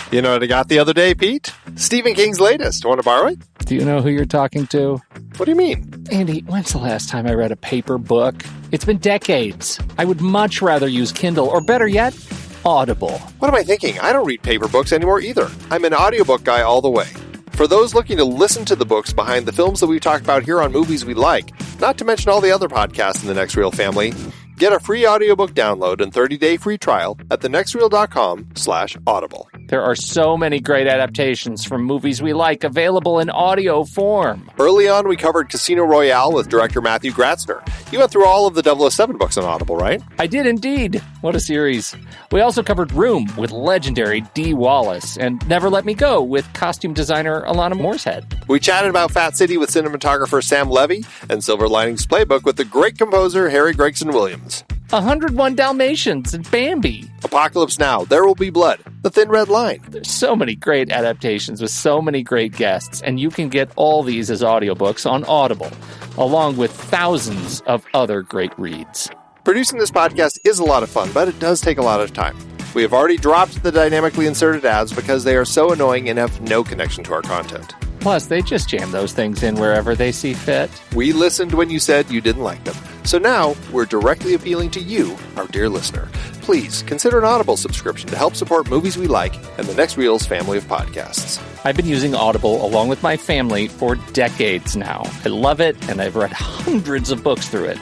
You know what I got the other day, Pete? Stephen King's latest. Want to borrow it? Do you know who you're talking to? What do you mean? Andy, when's the last time I read a paper book? It's been decades. I would much rather use Kindle, or better yet, Audible. What am I thinking? I don't read paper books anymore either. I'm an audiobook guy all the way. For those looking to listen to the books behind the films that we talk about here on Movies We Like, not to mention all the other podcasts in the Next Reel family, get a free audiobook download and 30-day free trial at thenextreel.com/audible. There are so many great adaptations from Movies We Like available in audio form. Early on, we covered Casino Royale with director Matthew Gratzner. You went through all of the 007 books on Audible, right? I did indeed. What a series. We also covered Room with legendary Dee Wallace and Never Let Me Go with costume designer Alana Moorehead. We chatted about Fat City with cinematographer Sam Levy and Silver Linings Playbook with the great composer Harry Gregson Williams. 101 Dalmatians and Bambi. Apocalypse Now, There Will Be Blood, The Thin Red Line. There's so many great adaptations with so many great guests, and you can get all these as audiobooks on Audible, along with thousands of other great reads. Producing this podcast is a lot of fun, but it does take a lot of time. We have already dropped the dynamically inserted ads because they are so annoying and have no connection to our content. Plus, they just jam those things in wherever they see fit. We listened when you said you didn't like them. So now, we're directly appealing to you, our dear listener. Please consider an Audible subscription to help support Movies We Like and the Next Reel's family of podcasts. I've been using Audible along with my family for decades now. I love it, and I've read hundreds of books through it.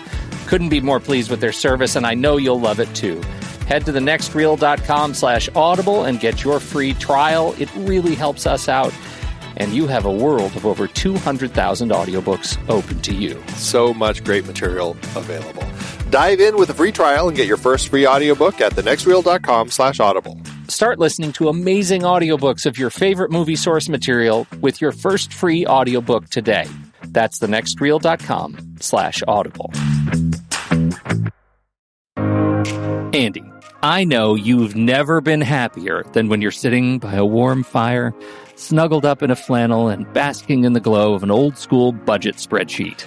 Couldn't be more pleased with their service, and I know you'll love it too. Head to thenextreel.com/audible and get your free trial. It really helps us out. And you have a world of over 200,000 audiobooks open to you. So much great material available. Dive in with a free trial and get your first free audiobook at thenextreel.com/audible. Start listening to amazing audiobooks of your favorite movie source material with your first free audiobook today. That's thenextreel.com/audible. Andy, I know you've never been happier than when you're sitting by a warm fire, snuggled up in a flannel and basking in the glow of an old-school budget spreadsheet.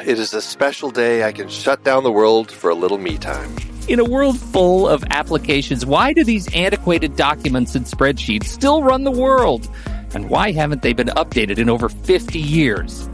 It is a special day I can shut down the world for a little me time. In a world full of applications, why do these antiquated documents and spreadsheets still run the world? And why haven't they been updated in over 50 years?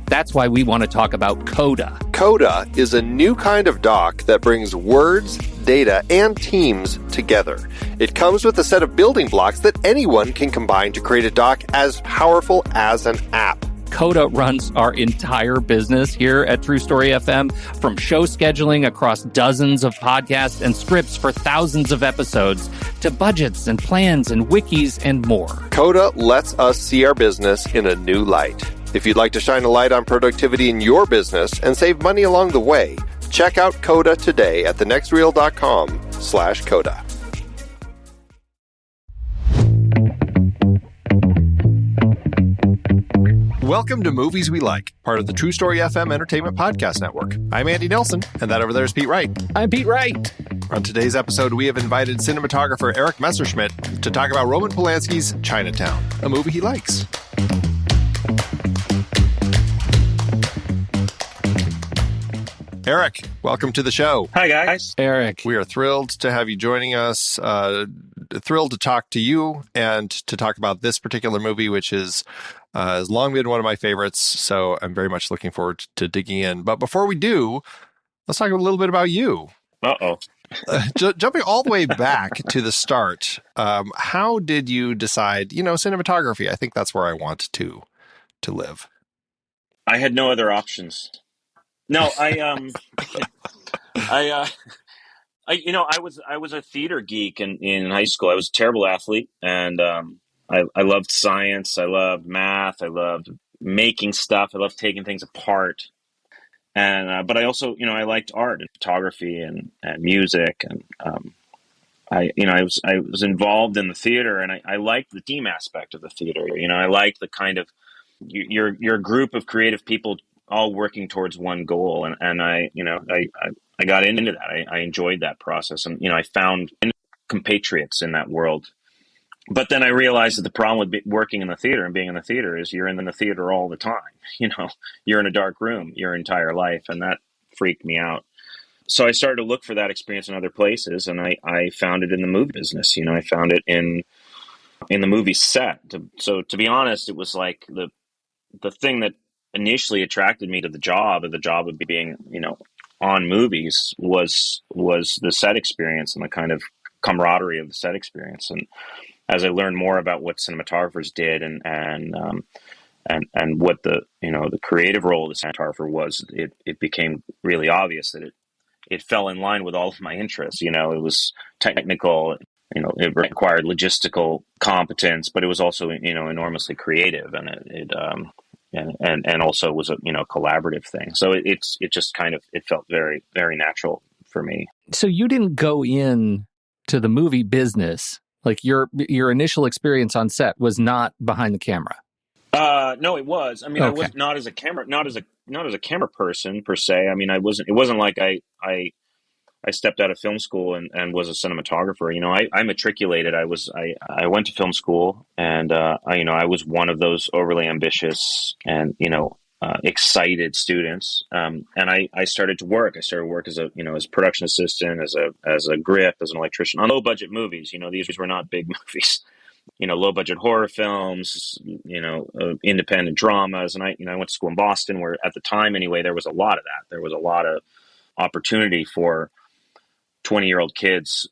That's why we want to talk about Coda. Coda is a new kind of doc that brings words, data, and teams together. It comes with a set of building blocks that anyone can combine to create a doc as powerful as an app. Coda runs our entire business here at True Story FM, from show scheduling across dozens of podcasts and scripts for thousands of episodes, to budgets and plans and wikis and more. Coda lets us see our business in a new light. If you'd like to shine a light on productivity in your business and save money along the way, check out Coda today at thenextreel.com/Coda. Welcome to Movies We Like, part of the True Story FM Entertainment Podcast Network. I'm Andy Nelson, and that over there is Pete Wright. I'm Pete Wright. On today's episode, we have invited cinematographer Erik Messerschmidt to talk about Roman Polanski's Chinatown, a movie he likes. Erik, welcome to the show. Hi, guys. Erik. We are thrilled to have you joining us, thrilled to talk to you and to talk about this particular movie, which has long been one of my favorites, so I'm very much looking forward to digging in. But before we do, let's talk a little bit about you. Uh-oh. Jumping all the way back to the start, how did you decide, cinematography? I think that's where I want to live. I had no other options. No, I was a theater geek in high school. I was a terrible athlete, and I loved science. I loved math. I loved making stuff. I loved taking things apart. And but I also, I liked art and photography and music, and I was involved in the theater, and I liked the team aspect of the theater. I liked the kind of you're a group of creative people all working towards one goal, and I got into that. I enjoyed that process, and I found compatriots in that world. But then I realized that the problem with working in the theater and being in the theater is you're in the theater all the time. You're in a dark room your entire life, and that freaked me out. So I started to look for that experience in other places, and I found it in the movie business. I found it in the movie set. So to be honest, it was like the thing that initially attracted me to the job of being, on movies was the set experience and the kind of camaraderie of the set experience. And as I learned more about what cinematographers did and what the creative role of the cinematographer was, it became really obvious that it fell in line with all of my interests. It was technical, it required logistical competence, but it was also, enormously creative, and and also was a, collaborative thing. So it just kind of, it felt very, very natural for me. So you didn't go in to the movie business. Like your initial experience on set was not behind the camera. No, it was. I mean, Okay. I was not as a camera person per se. I mean, it wasn't like I stepped out of film school and was a cinematographer. I matriculated. I went to film school, and I was one of those overly ambitious and excited students. And I started to work. I started work as as production assistant, as a grip, as an electrician on low budget movies. These were not big movies. Low budget horror films. Independent dramas. And I went to school in Boston, where at the time anyway there was a lot of that. There was a lot of opportunity for 20-year-old kids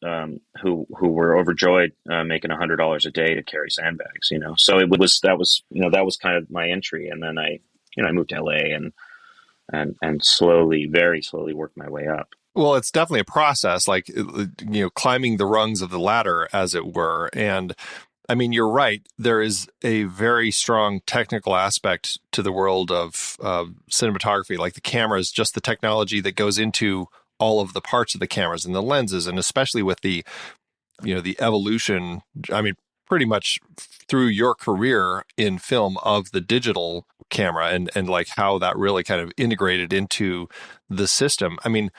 who were overjoyed making $100 a day to carry sandbags. So that was kind of my entry, and then I moved to LA and slowly, very slowly, worked my way up. Well, it's definitely a process, like, climbing the rungs of the ladder, as it were. And I mean, you're right. There is a very strong technical aspect to the world of cinematography. Like, the camera is just the technology that goes into all of the parts of the cameras and the lenses, and especially with the evolution, I mean, pretty much through your career in film, of the digital camera, and like how that really kind of integrated into the system. I mean,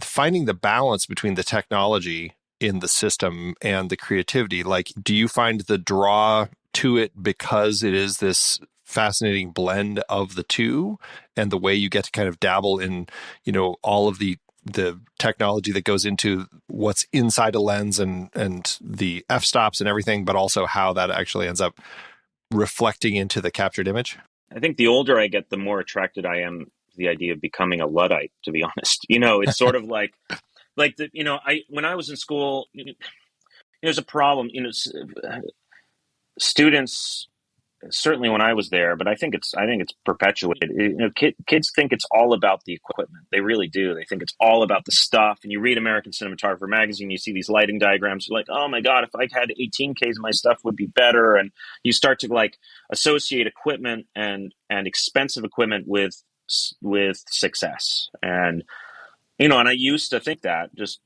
finding the balance between the technology in the system and the creativity, like, do you find the draw to it because it is this fascinating blend of the two, and the way you get to kind of dabble in, all of the technology that goes into what's inside a lens, and the f-stops and everything, but also how that actually ends up reflecting into the captured image? I think the older I get, the more attracted I am to the idea of becoming a Luddite, to be honest. It's sort of like when I was in school, there's a problem, students, certainly when I was there, but I think it's perpetuated. Kids think it's all about the equipment. They really do. They think it's all about the stuff. And you read American Cinematographer magazine, you see these lighting diagrams. You're like, oh my God, if I had 18Ks, my stuff would be better. And you start to like associate equipment and expensive equipment with success. And and I used to think that just.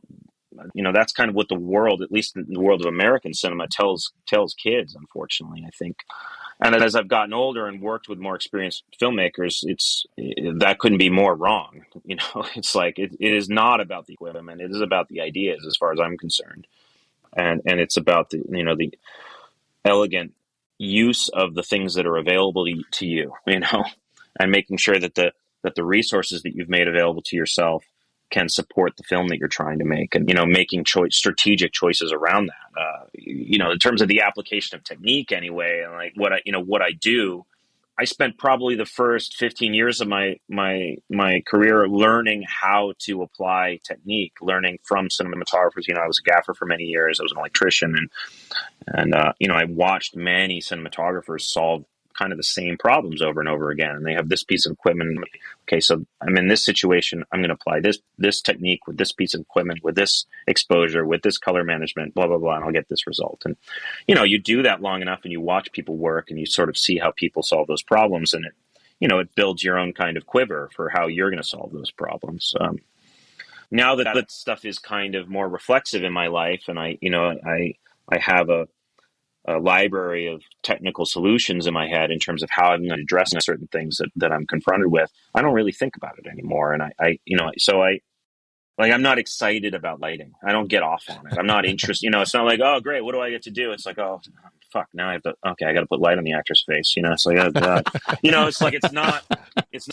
That's kind of what the world, at least in the world of American cinema, tells kids, unfortunately, I think. And as I've gotten older and worked with more experienced filmmakers, that couldn't be more wrong. It's like, it is not about the equipment. It is about the ideas, as far as I'm concerned. And it's about the elegant use of the things that are available to you, and making sure that the resources that you've made available to yourself can support the film that you're trying to make, and making strategic choices around that. In terms of the application of technique, anyway, and like what I do, I spent probably the first 15 years of my career learning how to apply technique, learning from cinematographers. I was a gaffer for many years. I was an electrician, and I watched many cinematographers solve kind of the same problems over and over again. And they have this piece of equipment. Okay, so I'm in this situation. I'm going to apply this technique with this piece of equipment, with this exposure, with this color management, blah, blah, blah, and I'll get this result. And, you do that long enough, and you watch people work, and you sort of see how people solve those problems. And it builds your own kind of quiver for how you're going to solve those problems. Now that stuff is kind of more reflexive in my life, and I have a library of technical solutions in my head in terms of how I'm going to address certain things that I'm confronted with, I don't really think about it anymore. And I'm not excited about lighting. I don't get off on it. I'm not interested. It's not like, oh, great, what do I get to do? It's like, oh, fuck, now I got to put light on the actor's face, so it's like, it's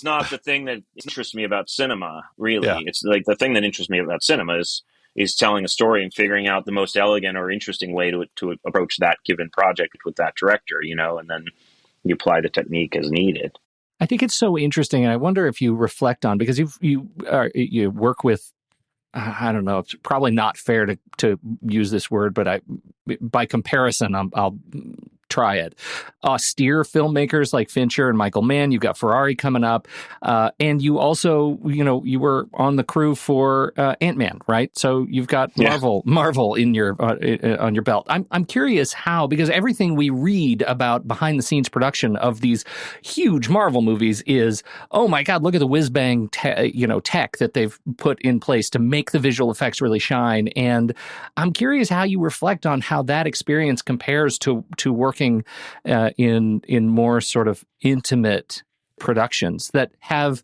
not the thing that interests me about cinema, really. Yeah. It's like the thing that interests me about cinema is telling a story and figuring out the most elegant or interesting way to approach that given project with that director, and then you apply the technique as needed. I think it's so interesting, and I wonder if you reflect on, because you work with, I don't know, it's probably not fair to use this word, but by comparison, I'll try it. Austere filmmakers like Fincher and Michael Mann. You've got Ferrari coming up, and you also, you were on the crew for Ant-Man, right? So you've got Marvel in your on your belt. I'm curious how, because everything we read about behind the scenes production of these huge Marvel movies is, oh my God, look at the whiz bang tech that they've put in place to make the visual effects really shine. And I'm curious how you reflect on how that experience compares to working in more sort of intimate productions that have,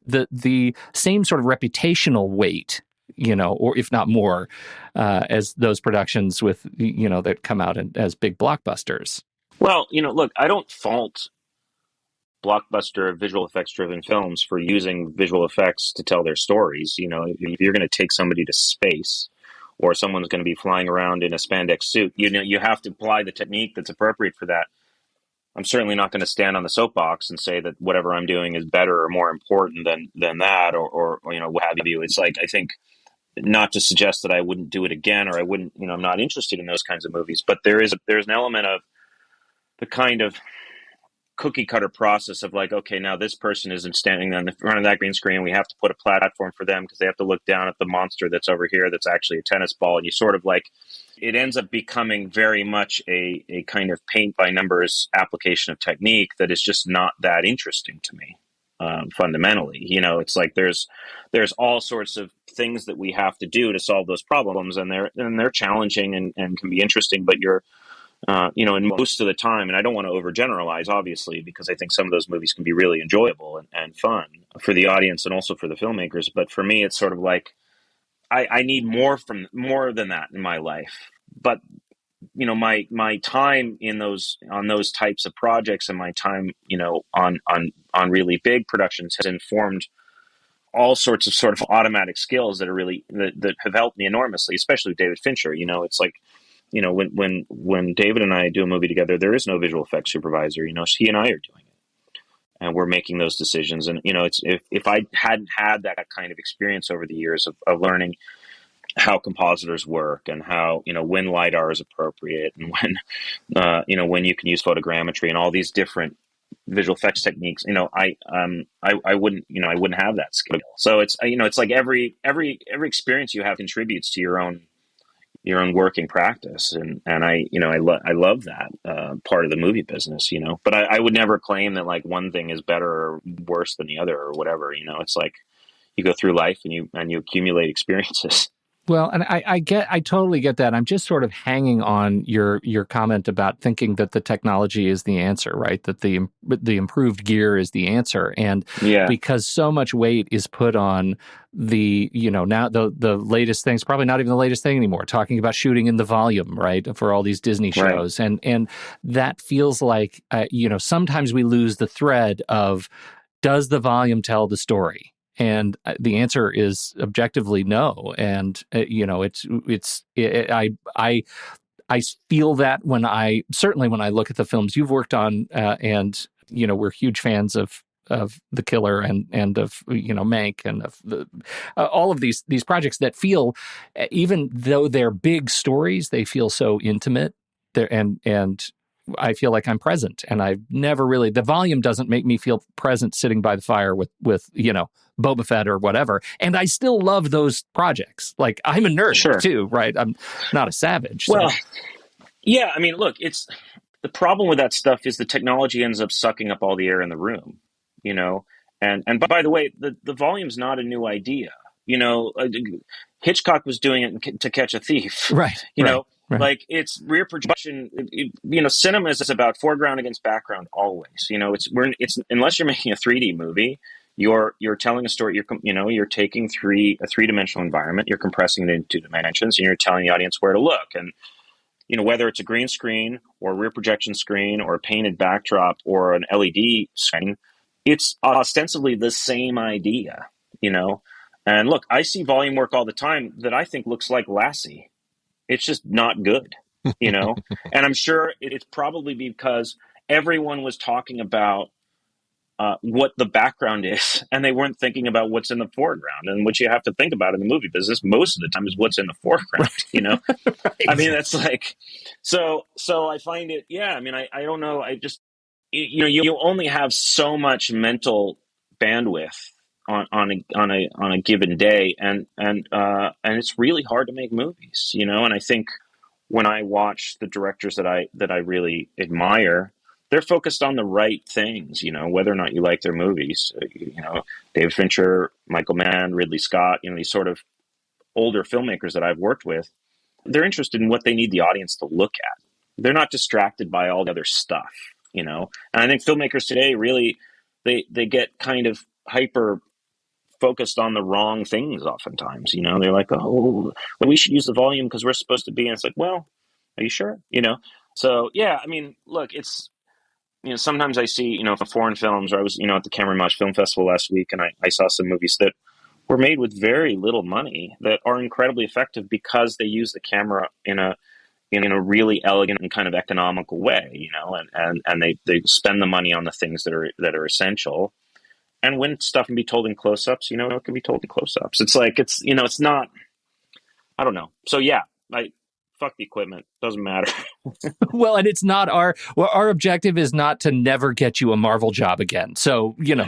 the same sort of reputational weight, or if not more, as those productions with, that come out as big blockbusters. Well, look, I don't fault blockbuster visual effects driven films for using visual effects to tell their stories. If you're going to take somebody to space, or someone's going to be flying around in a spandex suit, you have to apply the technique that's appropriate for that. I'm certainly not going to stand on the soapbox and say that whatever I'm doing is better or more important than that, or what have you. It's like, I think, not to suggest that I wouldn't do it again, or I wouldn't, I'm not interested in those kinds of movies, but there's an element of the kind of cookie cutter process of like, okay, now this person isn't standing on the front of that green screen. We have to put a platform for them because they have to look down at the monster that's over here that's actually a tennis ball. And you sort of like, it ends up becoming very much a kind of paint by numbers application of technique that is just not that interesting to me. Fundamentally, it's like there's all sorts of things that we have to do to solve those problems, and they're challenging and can be interesting, but you're and most of the time, and I don't want to overgeneralize, obviously, because I think some of those movies can be really enjoyable and fun for the audience and also for the filmmakers. But for me, it's sort of like I need more than that in my life. But my time on those types of projects, and my time on really big productions has informed all sorts of sort of automatic skills that are really that have helped me enormously, especially with David Fincher. It's like, when David and I do a movie together, there is no visual effects supervisor. He and I are doing it, and we're making those decisions. And it's if I hadn't had that kind of experience over the years of learning how compositors work, and how when LiDAR is appropriate, and when you can use photogrammetry and all these different visual effects techniques, I wouldn't have that skill. So it's like every experience you have contributes to your own working practice, and I love that part of the movie business, but I would never claim that like one thing is better or worse than the other or whatever. It's like you go through life and you accumulate experiences. Well, and I totally get that. I'm just sort of hanging on your comment about thinking that the technology is the answer, right? That the improved gear is the answer, and because so much weight is put on the now the latest things, probably not even the latest thing anymore. Talking about shooting in the volume, right, for all these Disney shows, right. and that feels like sometimes we lose the thread of, does the volume tell the story? And the answer is objectively no. And I feel that when I look at the films you've worked on, and we're huge fans of The Killer and of Mank and of all of these projects that feel, even though they're big stories, they feel so intimate. And I feel like I'm present, and I've never really, the volume doesn't make me feel present sitting by the fire with Boba Fett or whatever. And I still love those projects. Like, I'm a nerd too, right? I'm not a savage. Well, yeah, I mean, look, it's the problem with that stuff is the technology ends up sucking up all the air in the room, and by the way, the volume's not a new idea. Hitchcock was doing it in To Catch a Thief, right? Right. Like, it's rear projection. Cinema is about foreground against background always. It's unless you're making a 3D movie, you're telling a story. You're taking a 3-dimensional environment, you're compressing it into 2 dimensions, and you're telling the audience where to look. And whether it's a green screen or a rear projection screen or a painted backdrop or an LED screen, it's ostensibly the same idea, And look, I see volume work all the time that I think looks like Lassie. It's just not good, And I'm sure it's probably because everyone was talking about what the background is, and they weren't thinking about what's in the foreground. And what you have to think about in the movie business most of the time is what's in the foreground, Right. I mean, that's like, so I find it, yeah, I mean, I don't know. I just, you only have so much mental bandwidth on a given day. And it's really hard to make movies, And I think when I watch the directors that I really admire, they're focused on the right things, whether or not you like their movies, David Fincher, Michael Mann, Ridley Scott, these sort of older filmmakers that I've worked with, they're interested in what they need the audience to look at. They're not distracted by all the other stuff, And I think filmmakers today really, they get kind of hyper focused on the wrong things oftentimes, They're like, oh, well, we should use the volume because we're supposed to be. And it's like, well, are you sure? So, yeah, I mean, look, it's, sometimes I see, for foreign films, or I was, at the Cameramatch Film Festival last week, and I saw some movies that were made with very little money that are incredibly effective because they use the camera in a really elegant and kind of economical way, and they spend the money on the things that are essential. And when stuff can be told in close-ups, it can be told in close-ups. It's like, it's not, I don't know. So yeah, fuck the equipment. Doesn't matter. Well, and it's not our objective is not to never get you a Marvel job again. So, no,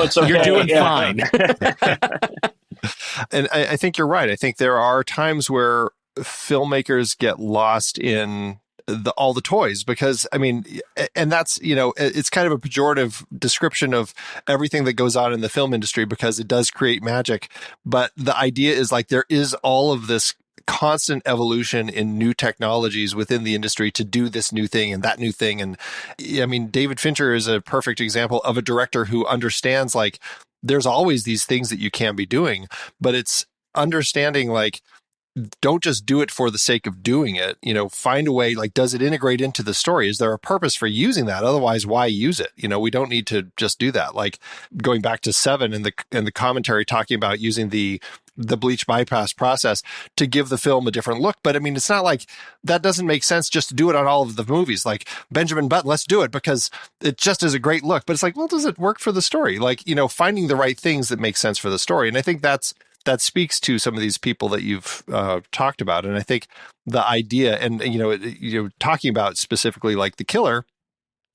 it's okay. You're doing fine. And I think you're right. I think there are times where filmmakers get lost in all the toys, because I mean, and that's, it's kind of a pejorative description of everything that goes on in the film industry, because it does create magic. But the idea is like, there is all of this constant evolution in new technologies within the industry to do this new thing and that new thing. And I mean, David Fincher is a perfect example of a director who understands, like, there's always these things that you can be doing, but it's understanding, like, don't just do it for the sake of doing it. Find a way, like, does it integrate into the story? Is there a purpose for using that? Otherwise, why use it? We don't need to just do that. Like, going back to Seven and the commentary talking about using the bleach bypass process to give the film a different look. But I mean, it's not like that doesn't make sense just to do it on all of the movies. Like Benjamin Button, let's do it because it just is a great look. But it's like, well, does it work for the story? Like, finding the right things that make sense for the story. And I think that speaks to some of these people that you've talked about. And I think the idea, and talking about specifically like The Killer,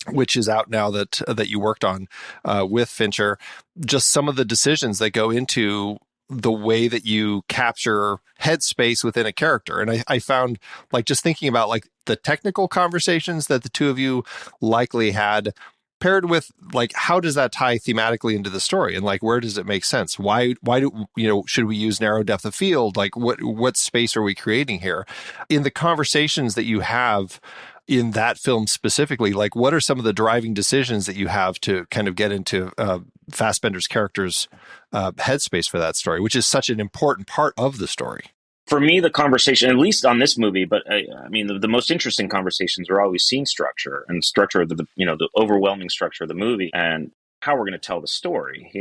which is out now, that you worked on with Fincher, just some of the decisions that go into the way that you capture headspace within a character. And I found, like, just thinking about like the technical conversations that the two of you likely had, paired with like, how does that tie thematically into the story? And like, where does it make sense? Why do, should we use narrow depth of field? Like what space are we creating here? In the conversations that you have in that film specifically, like, what are some of the driving decisions that you have to kind of get into Fassbender's character's headspace for that story, which is such an important part of the story? For me, the conversation, at least on this movie, but I mean, the most interesting conversations are always scene structure and structure of the overwhelming structure of the movie and how we're going to tell the story.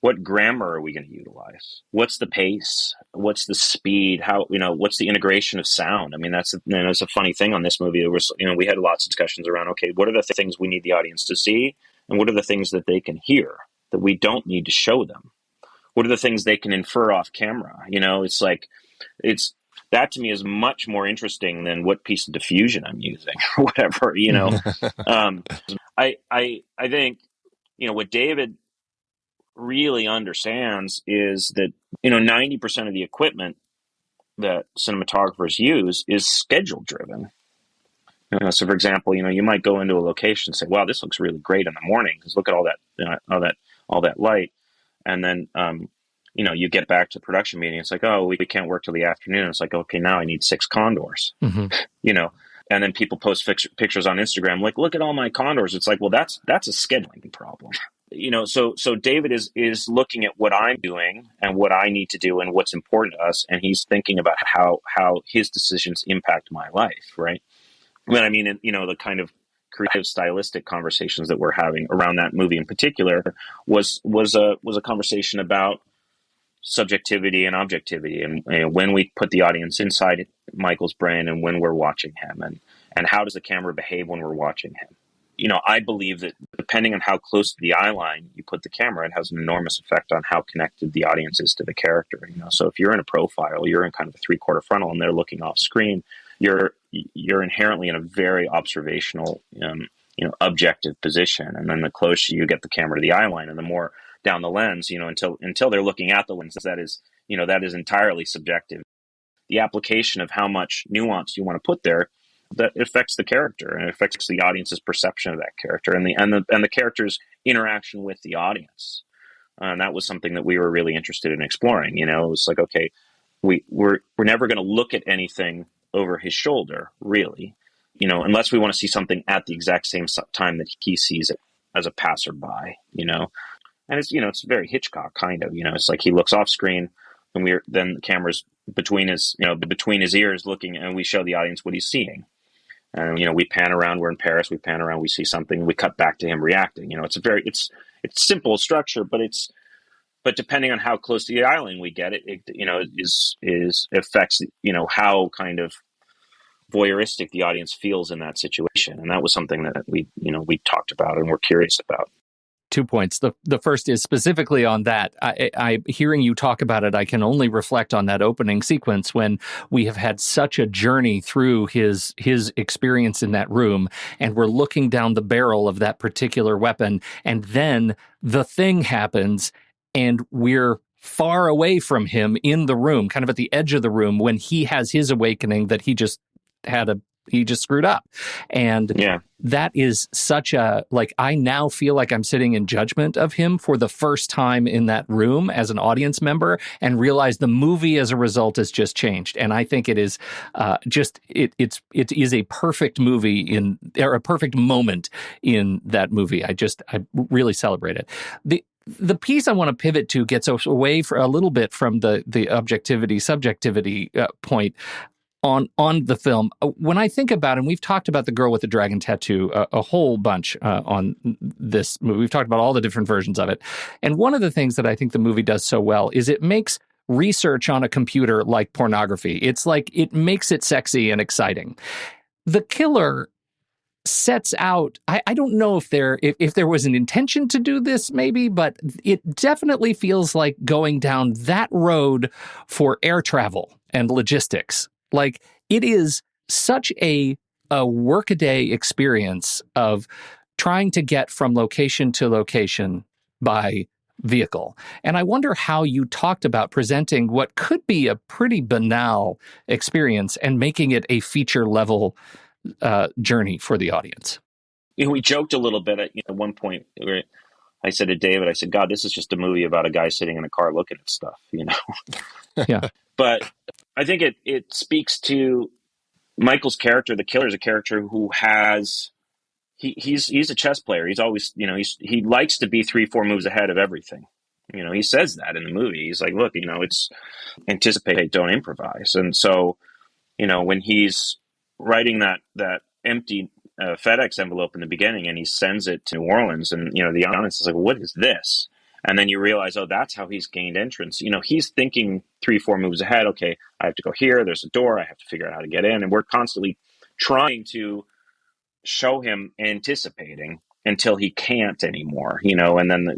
What grammar are we going to utilize? What's the pace? What's the speed? How, what's the integration of sound? I mean, that's a funny thing on this movie. It was, we had lots of discussions around, okay, what are the things we need the audience to see? And what are the things that they can hear that we don't need to show them? What are the things they can infer off camera? It's like, that to me is much more interesting than what piece of diffusion I'm using or whatever, I think, what David really understands is that, 90% of the equipment that cinematographers use is schedule driven. So for example, you might go into a location and say, wow, this looks really great in the morning because look at all that light. And then, you get back to the production meeting. It's like, oh, we can't work till the afternoon. It's like, okay, now I need 6 condors, and then people post pictures on Instagram. Like, look at all my condors. It's like, well, that's a scheduling problem. so David is looking at what I'm doing and what I need to do and what's important to us, and he's thinking about how his decisions impact my life, right? When I mean, the kind of creative, stylistic conversations that we're having around that movie in particular was a conversation about subjectivity and objectivity, and when we put the audience inside Michael's brain and when we're watching him, and how does the camera behave when we're watching him. I believe that depending on how close to the eye line you put the camera, it has an enormous effect on how connected the audience is to the character. So if you're in a profile, you're in kind of a 3/4 frontal, and they're looking off screen, you're inherently in a very observational, objective position. And then the closer you get the camera to the eye line, and the more down the lens, until they're looking at the lens, that is entirely subjective. The application of how much nuance you want to put there, that affects the character, and it affects the audience's perception of that character, and the character's interaction with the audience. And that was something that we were really interested in exploring. It was like, okay, we're never going to look at anything over his shoulder, really, unless we want to see something at the exact same time that he sees it as a passerby, And it's very Hitchcock kind of. It's like he looks off screen, and then the camera's between his ears looking, and we show the audience what he's seeing. And, we pan around, we're in Paris, we pan around, we see something, we cut back to him reacting. It's simple structure, but depending on how close to the island we get, it affects, how kind of voyeuristic the audience feels in that situation. And that was something that we talked about and we're curious about. 2 points. The first is specifically on that. I hearing you talk about it, I can only reflect on that opening sequence when we have had such a journey through his experience in that room, and we're looking down the barrel of that particular weapon, and then the thing happens, and we're far away from him in the room, kind of at the edge of the room, when he has his awakening that he just screwed up. And that is such I now feel like I'm sitting in judgment of him for the first time in that room as an audience member, and realize the movie as a result has just changed. And I think it is it is a perfect movie or a perfect moment in that movie. I really celebrate it. The piece I want to pivot to gets away for a little bit from the objectivity, subjectivity point on the film. When I think about it, and we've talked about The Girl with the Dragon Tattoo a whole bunch on this movie. We've talked about all the different versions of it. And one of the things that I think the movie does so well is it makes research on a computer like pornography. It's like it makes it sexy and exciting. The killer sets out, I don't know if there was an intention to do this maybe, but it definitely feels like going down that road for air travel and logistics. Like, it is such a workaday experience of trying to get from location to location by vehicle. And I wonder how you talked about presenting what could be a pretty banal experience and making it a feature level journey for the audience. We joked a little bit at one point where I said to David, God, this is just a movie about a guy sitting in a car looking at stuff, Yeah. But I think it speaks to Michael's character. The killer is a character who he's a chess player. He's always, he likes to be 3-4 moves ahead of everything. He says that in the movie. He's like, look, it's anticipate, don't improvise. And so, when he's writing that empty FedEx envelope in the beginning, and he sends it to New Orleans, and the audience is like, what is this? And then you realize, oh, that's how he's gained entrance. He's thinking 3-4 moves ahead. Okay, I have to go here. There's a door. I have to figure out how to get in. And we're constantly trying to show him anticipating until he can't anymore. And then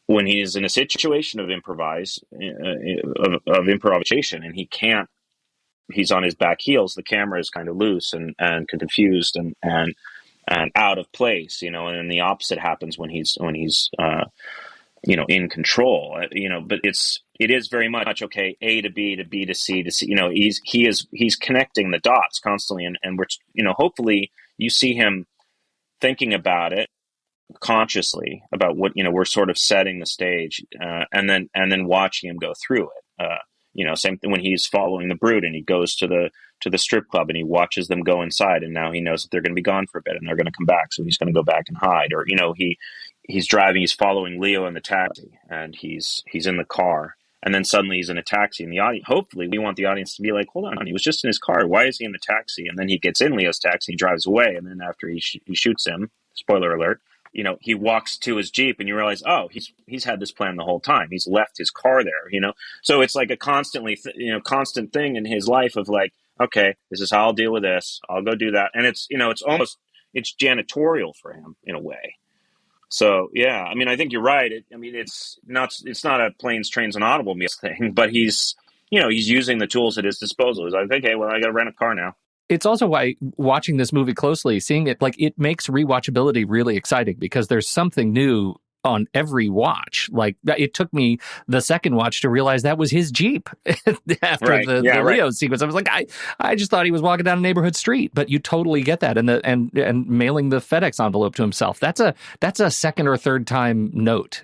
when he's in a situation of improvisation, and he can't, he's on his back heels. The camera is kind of loose and confused and out of place, and then the opposite happens when he's in control, but it is very much, okay, A to B to B to C to C, he's connecting the dots constantly. And we're, hopefully you see him thinking about it consciously about what, we're sort of setting the stage, and then watching him go through it. Same thing when he's following the brood and he goes to the strip club and he watches them go inside, and now he knows that they're going to be gone for a bit and they're going to come back, so he's going to go back and hide. Or he's driving, he's following Leo in the taxi, and he's in the car, and then suddenly he's in a taxi, and the audience, hopefully we want the audience to be like, hold on, he was just in his car, why is he in the taxi? And then he gets in Leo's taxi, he drives away, and then after he shoots him, spoiler alert, he walks to his Jeep, and you realize, oh, he's had this plan the whole time. He's left his car there, So it's like a constant thing in his life of like, okay, this is how I'll deal with this. I'll go do that. And it's, it's janitorial for him in a way. So, yeah, I mean, I think you're right. It's not a planes, trains, and automobiles thing, but he's using the tools at his disposal. He's like, okay, well, I got to rent a car now. It's also why watching this movie closely, seeing it, like, it makes rewatchability really exciting because there's something new on every watch. Like, it took me the second watch to realize that was his Jeep after the Leo sequence. I was like, I just thought he was walking down a neighborhood street, but you totally get that. And mailing the FedEx envelope to himself, that's a second or third time note,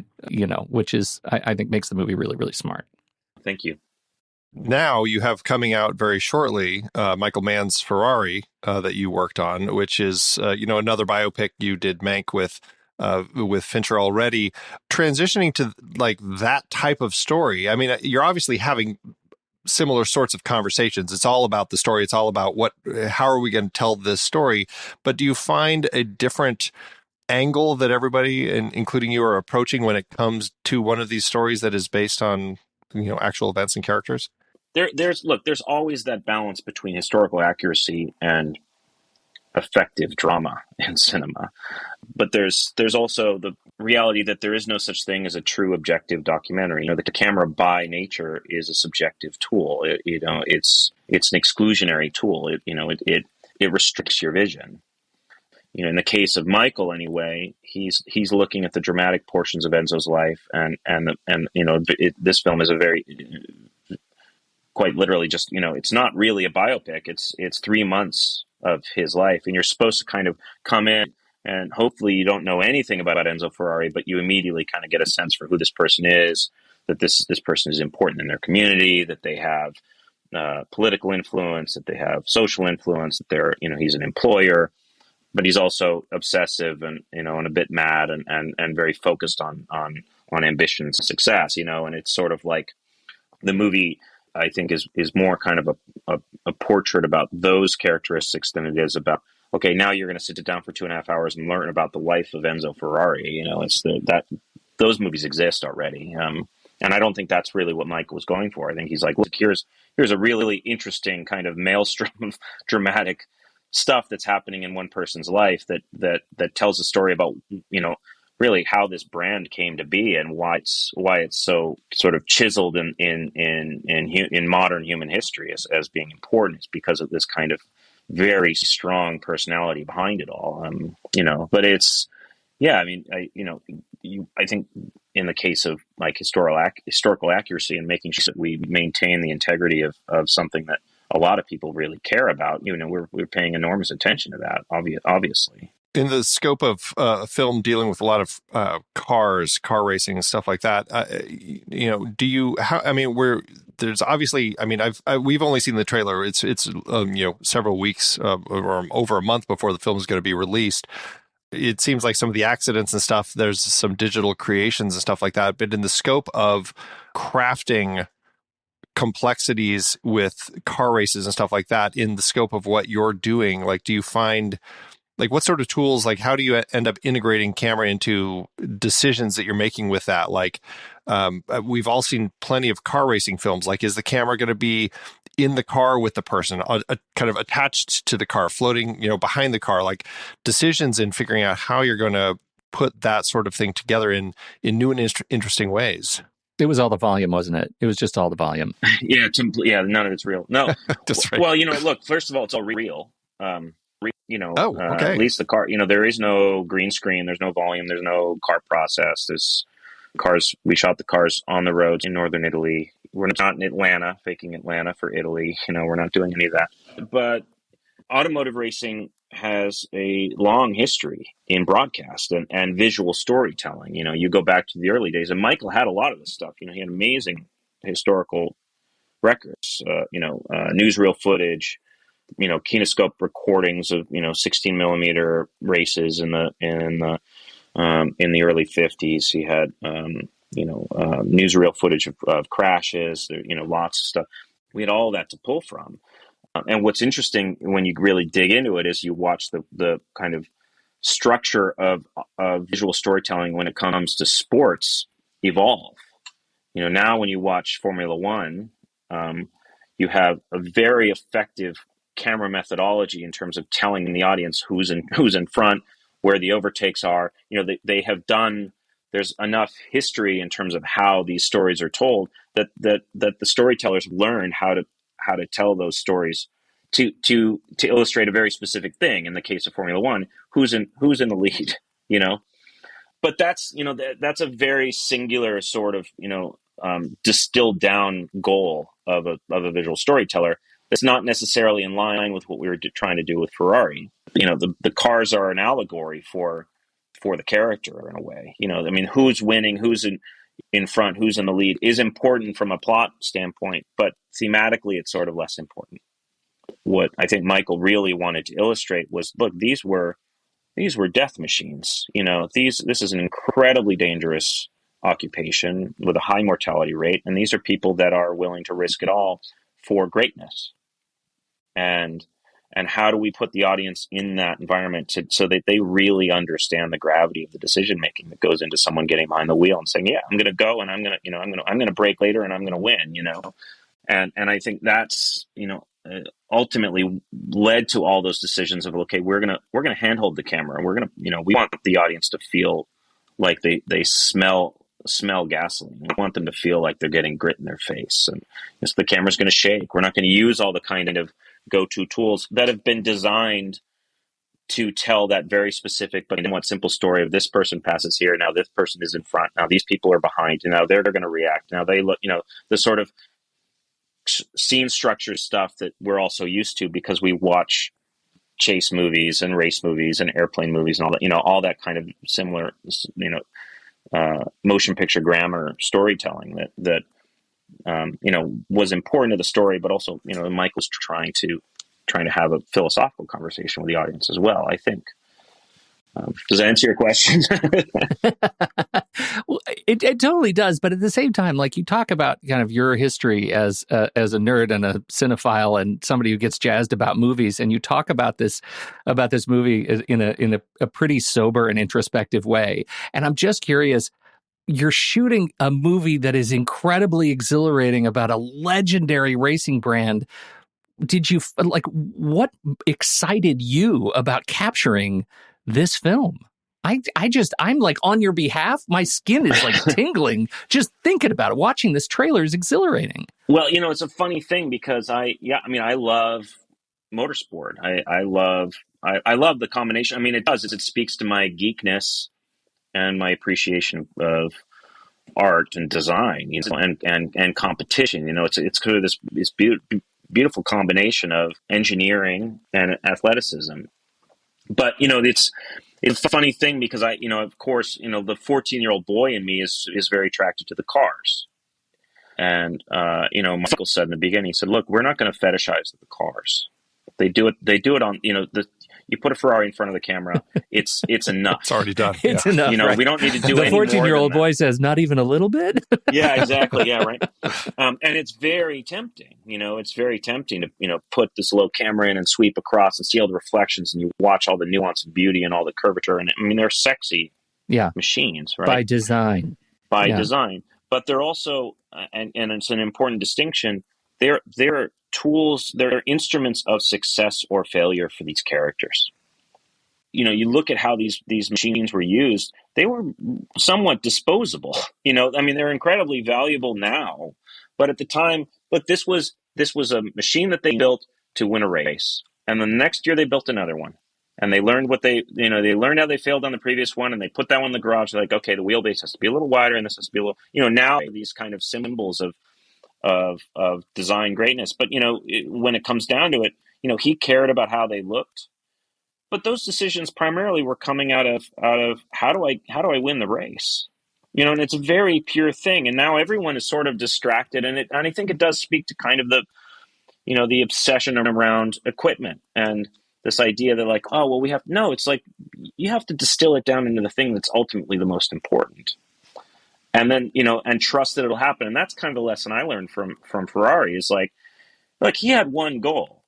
which is, I think makes the movie really, really smart. Thank you. Now you have coming out very shortly, Michael Mann's Ferrari that you worked on, which is, another biopic you did Mank with Fincher already. Transitioning to like that type of story, I mean, you're obviously having similar sorts of conversations. It's all about the story. It's all about how are we going to tell this story? But do you find a different angle that everybody, including you, are approaching when it comes to one of these stories that is based on, actual events and characters? There's always that balance between historical accuracy and effective drama in cinema. But there's also the reality that there is no such thing as a true objective documentary. The camera by nature is a subjective tool. It's an exclusionary tool. It restricts your vision. In the case of Michael, anyway, he's looking at the dramatic portions of Enzo's life, and this film is a very, quite literally, just it's not really a biopic. It's 3 months of his life, and you're supposed to kind of come in, and hopefully you don't know anything about Enzo Ferrari, but you immediately kind of get a sense for who this person is, that this person is important in their community, that they have political influence, that they have social influence, that they're he's an employer. But he's also obsessive and a bit mad and very focused on ambition and success, and it's sort of like the movie, I think, is more kind of a portrait about those characteristics than it is about, okay, now you're going to sit down for 2.5 hours and learn about the life of Enzo Ferrari. It's that those movies exist already, and I don't think that's really what Michael was going for. I think he's like, look, here's a really interesting kind of maelstrom of dramatic stuff that's happening in one person's life that tells a story about really how this brand came to be and why it's so sort of chiseled in modern human history as being important. It's because of this kind of very strong personality behind it all. But it's, yeah, I mean, I think in the case of like historical accuracy and making sure that we maintain the integrity of something that a lot of people really care about, we're paying enormous attention to that, obviously. In the scope of a film dealing with a lot of car racing and stuff like that, there's obviously, I mean, we've only seen the trailer. It's several weeks or over a month before the film is going to be released. It seems like some of the accidents and stuff, there's some digital creations and stuff like that. But in the scope of crafting complexities with car races and stuff like that, in the scope of what you're doing, like, do you find, like, what sort of tools, like, how do you end up integrating camera into decisions that you're making with that? Like, we've all seen plenty of car racing films. Like, is the camera going to be in the car with the person, kind of attached to the car, floating, behind the car? Like, decisions in figuring out how you're going to put that sort of thing together in new and interesting ways. It was all the volume, wasn't it? It was just all the volume. Yeah, none of it's real. No. That's right. Well, look, first of all, it's all real. Okay. At least the car, there is no green screen, there's no volume, there's no car process. We shot the cars on the roads in northern Italy. We're not in Atlanta, faking Atlanta for Italy. We're not doing any of that. But automotive racing has a long history in broadcast and visual storytelling. You go back to the early days, and Michael had a lot of this stuff. He had amazing historical records, newsreel footage, kinescope recordings of 16 millimeter races in the in the early 50s. He had, newsreel footage of crashes, lots of stuff. We had all that to pull from. And what's interesting when you really dig into it is you watch the kind of structure of visual storytelling when it comes to sports evolve. Now when you watch Formula One, you have a very effective camera methodology in terms of telling the audience who's in front, where the overtakes are. They have done. There's enough history in terms of how these stories are told that the storytellers learned how to tell those stories to illustrate a very specific thing. In the case of Formula One, who's in the lead, But that's a very singular sort of distilled down goal of a visual storyteller. That's not necessarily in line with what we were trying to do with Ferrari. The cars are an allegory for the character in a way. Who's winning, who's in front, who's in the lead is important from a plot standpoint, but thematically it's sort of less important. What I think Michael really wanted to illustrate was, look, these were death machines. This is an incredibly dangerous occupation with a high mortality rate, and these are people that are willing to risk it all for greatness. And how do we put the audience in that environment so that they really understand the gravity of the decision making that goes into someone getting behind the wheel and saying, "Yeah, I'm going to go, and I'm going to brake later, and I'm going to win." And I think that's ultimately led to all those decisions of, okay, we're gonna handhold the camera, and we want the audience to feel like they smell gasoline. We want them to feel like they're getting grit in their face, and so the camera's going to shake. We're not going to use all the kind of go-to tools that have been designed to tell that very specific but somewhat simple story of this person passes here, now this person is in front, now these people are behind, and now they're going to react, now they look, the sort of scene structure stuff that we're also used to because we watch chase movies and race movies and airplane movies and all that, all that kind of similar, motion picture grammar storytelling that was important to the story, but also, Mike was trying to have a philosophical conversation with the audience as well, I think. Does that answer your question? Well, it totally does. But at the same time, like, you talk about kind of your history as a nerd and a cinephile and somebody who gets jazzed about movies, and you talk about this movie in a pretty sober and introspective way. And I'm just curious, you're shooting a movie that is incredibly exhilarating about a legendary racing brand. What excited you about capturing this film? I'm like, on your behalf, my skin is like tingling just thinking about it. Watching this trailer is exhilarating. Well, it's a funny thing because I love motorsport. I love the combination. It speaks to my geekness and my appreciation of art and design, and competition. It's kind of this beautiful combination of engineering and athleticism. But it's a funny thing because of course, the 14-year-old boy in me is very attracted to the cars. And Michael said in the beginning, he said, "Look, we're not going to fetishize the cars. They do it on, you put a Ferrari in front of the camera, it's enough. It's already done. It's enough. Right? We don't need to do the any more. The 14-year-old boy says, not even a little bit. Yeah, exactly. Yeah, right. And it's very tempting. It's very tempting to put this low camera in and sweep across and see all the reflections, and you watch all the nuance and beauty and all the curvature. And they're sexy, machines, right? By design. Design, but they're also, and it's an important distinction. They're tools, they're instruments of success or failure for these characters. You look at how these machines were used, they were somewhat disposable. They're incredibly valuable now, but at the time, look, this was a machine that they built to win a race. And the next year they built another one. And they learned they learned how they failed on the previous one, and they put that one in the garage. They're like, okay, the wheelbase has to be a little wider, and this has to be a little, now these kind of symbols of design greatness. But when it comes down to it, he cared about how they looked, but those decisions primarily were coming out of how do I win the race, and it's a very pure thing. And now everyone is sort of distracted, and I think it does speak to kind of the obsession around equipment and This idea that like, oh, well, it's like you have to distill it down into the thing that's ultimately the most important. And then, and trust that it'll happen. And that's kind of the lesson I learned from Ferrari is like he had one goal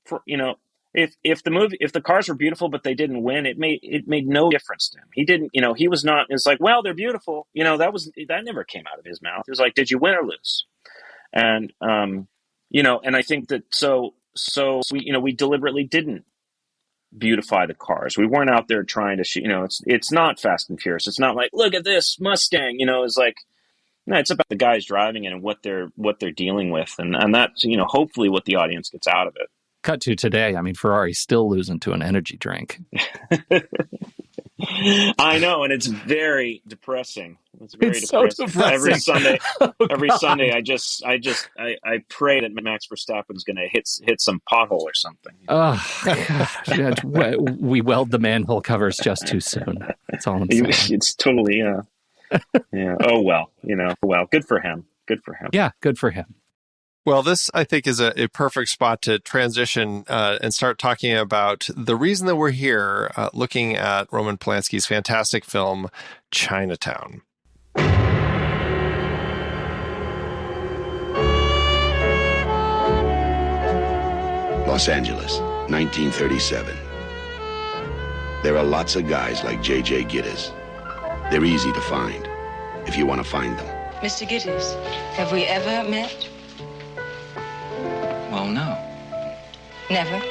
for, if the cars were beautiful, but they didn't win, it made no difference to him. He didn't, he was not, it's like, well, they're beautiful. That never came out of his mouth. It was like, did you win or lose? And, and I think that, so we deliberately didn't beautify the cars. We weren't out there trying to it's not Fast and Furious. It's not like, look at this Mustang, it's like, no, it's about the guys driving it and what they're dealing with. And that's, hopefully what the audience gets out of it. Cut to today. I mean, Ferrari's still losing to an energy drink. I know. And it's very depressing. It's depressing. So depressing. Every Sunday, I pray that Max Verstappen's going to hit some pothole or something. Oh, gosh. We weld the manhole covers just too soon. That's all I'm saying. It's totally, yeah. Oh, well, well, good for him. Good for him. Yeah, good for him. Well, this, I think, is a perfect spot to transition and start talking about the reason that we're here, looking at Roman Polanski's fantastic film, Chinatown. Los Angeles, 1937. There are lots of guys like J.J. Gittes. They're easy to find, if you want to find them. Mr. Gittes, have we ever met? Well, no. Never?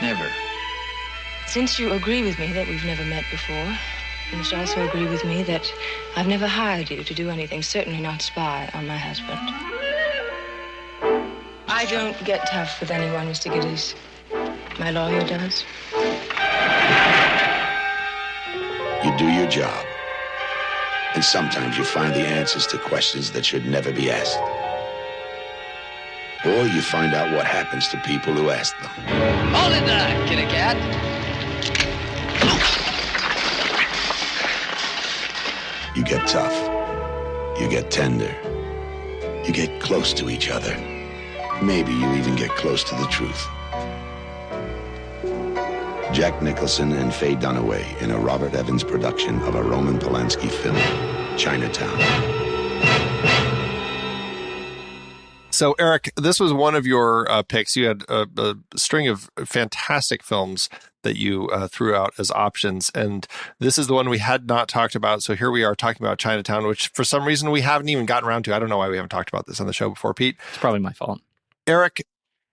Never. Since you agree with me that we've never met before, you must also agree with me that I've never hired you to do anything, certainly not spy on my husband. I don't get tough with anyone, Mr. Gittes. My lawyer does. You do your job. And sometimes you find the answers to questions that should never be asked. Or you find out what happens to people who ask them. Hold it there, kitty cat. You get tough. You get tender. You get close to each other. Maybe you even get close to the truth. Jack Nicholson and Faye Dunaway in a Robert Evans production of a Roman Polanski film, Chinatown. So, Erik, this was one of your picks. You had a string of fantastic films that you threw out as options, and this is the one we had not talked about. So here we are talking about Chinatown, which for some reason we haven't even gotten around to. I don't know why we haven't talked about this on the show before, Pete. It's probably my fault. Erik,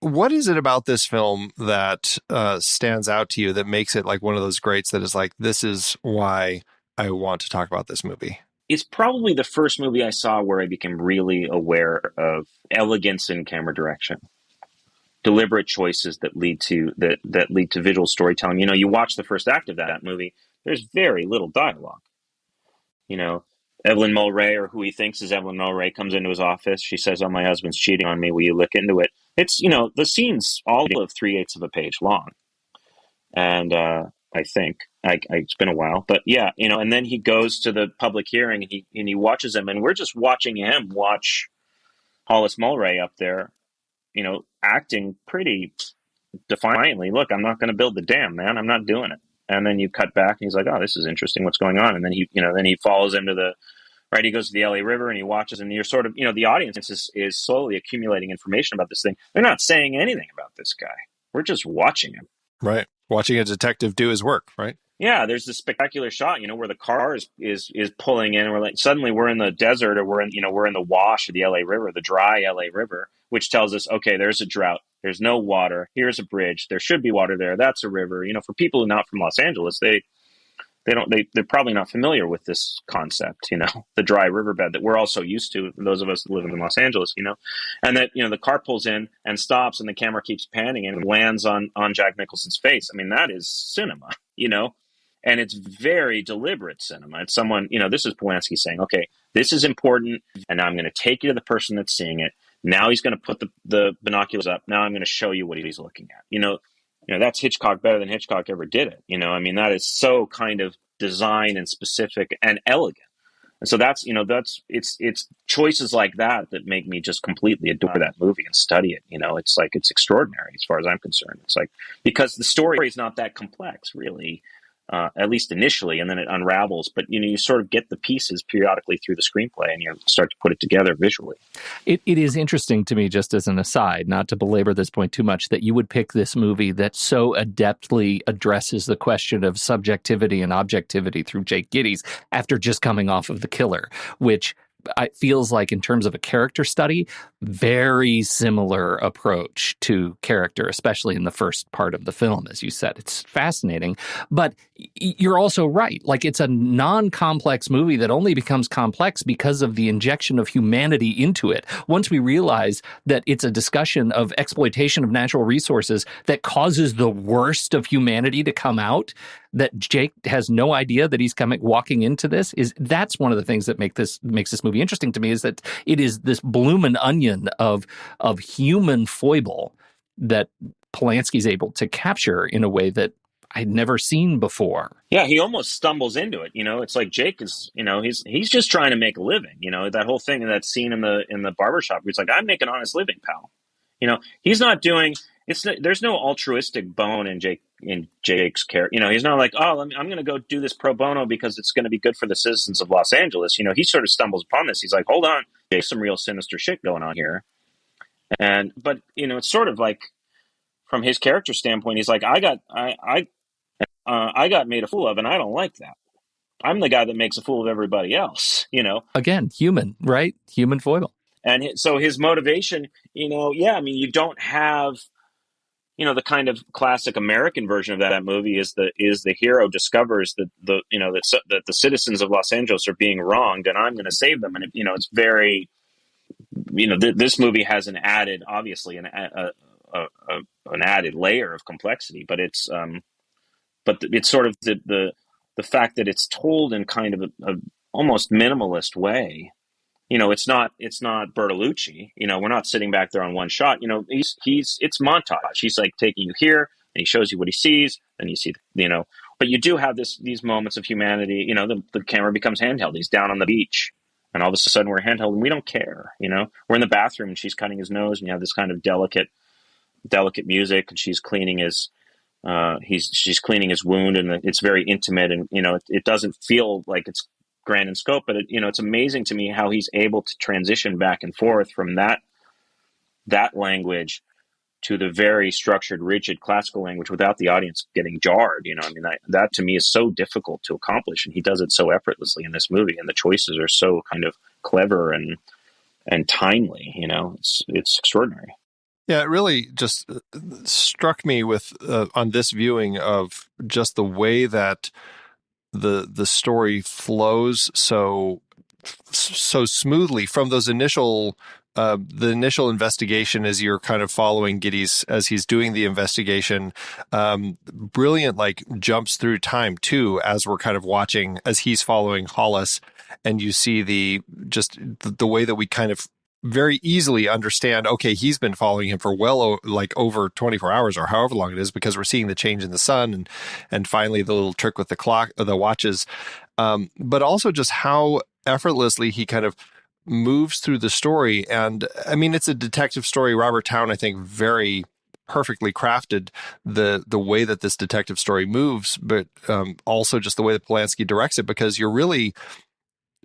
what is it about this film that stands out to you that makes it like one of those greats that is like, this is why I want to talk about this movie? It's probably the first movie I saw where I became really aware of elegance in camera direction, deliberate choices that lead to that lead to visual storytelling. You watch the first act of that movie. There's very little dialogue. Evelyn Mulwray, or who he thinks is Evelyn Mulwray, comes into his office. She says, "Oh, my husband's cheating on me. Will you look into it?" It's the scene's all of 3/8 of a page long, and I think it's been a while, but yeah, and then he goes to the public hearing and he watches him, and we're just watching him watch Hollis Mulwray up there, acting pretty defiantly. Look, I'm not going to build the dam, man. I'm not doing it. And then you cut back and he's like, oh, this is interesting. What's going on? And then he follows him to he goes to the LA River and he watches, and you're sort of, the audience is slowly accumulating information about this thing. They're not saying anything about this guy. We're just watching him. Right. Watching a detective do his work, right? Yeah, there's this spectacular shot, where the car is pulling in, and we're like, suddenly we're in the desert, or we're in the wash of the LA River, the dry LA River, which tells us, okay, there's a drought, there's no water, here's a bridge, there should be water there, that's a river. For people who are not from Los Angeles, they're probably not familiar with this concept, the dry riverbed that we're all so used to, those of us that live in Los Angeles, and that, the car pulls in and stops and the camera keeps panning and lands on Jack Nicholson's face. I mean, that is cinema, and it's very deliberate cinema. It's someone, this is Polanski saying, okay, this is important, and now I'm going to take you to the person that's seeing it. Now he's going to put the binoculars up. Now I'm going to show you what he's looking at. That's Hitchcock better than Hitchcock ever did it. I mean, that is so kind of design and specific and elegant. And so it's choices like that that make me just completely adore that movie and study it. It's like, it's extraordinary as far as I'm concerned. It's like, because the story is not that complex, really, at least initially, and then it unravels. But you sort of get the pieces periodically through the screenplay, and you start to put it together visually. It is interesting to me, just as an aside, not to belabor this point too much, that you would pick this movie that so adeptly addresses the question of subjectivity and objectivity through Jake Gittes after just coming off of The Killer, which it feels like, in terms of a character study, very similar approach to character, especially in the first part of the film, as you said. It's fascinating. But you're also right. Like, it's a non-complex movie that only becomes complex because of the injection of humanity into it. Once we realize that it's a discussion of exploitation of natural resources that causes the worst of humanity to come out, that Jake has no idea that he's walking into this, that's one of the things that makes this movie interesting to me, is that it is this bloomin' onion of human foible that Polanski's able to capture in a way that I'd never seen before. Yeah, he almost stumbles into it. It's like Jake is, he's just trying to make a living. That whole thing in that scene in the barbershop, he's like, I'm making an honest living, pal. He's not doing. There's no altruistic bone in Jake's character. He's not like, oh, I'm going to go do this pro bono because it's going to be good for the citizens of Los Angeles. He sort of stumbles upon this. He's like, hold on, there's some real sinister shit going on here. But it's sort of like, from his character standpoint, he's like, I got made a fool of, and I don't like that. I'm the guy that makes a fool of everybody else. Again, human, right? Human foible. And so his motivation, you don't have, the kind of classic American version of that movie is the hero discovers that that the citizens of Los Angeles are being wronged, and I'm going to save them. And it's very, this movie has an added layer of complexity, but it's sort of the fact that it's told in kind of a almost minimalist way. It's not Bertolucci. We're not sitting back there on one shot. It's montage. He's like taking you here, and he shows you what he sees, and you see, but you do have these moments of humanity. The camera becomes handheld. He's down on the beach, and all of a sudden we're handheld, and we don't care. We're in the bathroom, and she's cutting his nose, and you have this kind of delicate music, and she's cleaning his she's cleaning his wound, and it's very intimate, and it doesn't feel like it's grand in scope, but it's amazing to me how he's able to transition back and forth from that language to the very structured, rigid classical language without the audience getting jarred. That to me is so difficult to accomplish, and he does it so effortlessly in this movie, and the choices are so kind of clever and timely. It's extraordinary. Yeah, it really just struck me with on this viewing of just the way that the story flows so smoothly from those initial the initial investigation, as you're kind of following Gittes as he's doing the investigation. Brilliant, like, jumps through time too, as we're kind of watching as he's following Hollis, and you see the way that we kind of very easily understand, okay, he's been following him for over 24 hours or however long it is, because we're seeing the change in the sun and finally the little trick with the clock, the watches, but also just how effortlessly he kind of moves through the story. And I mean, it's a detective story. Robert Towne, I think, very perfectly crafted the way that this detective story moves, but also just the way that Polanski directs it, because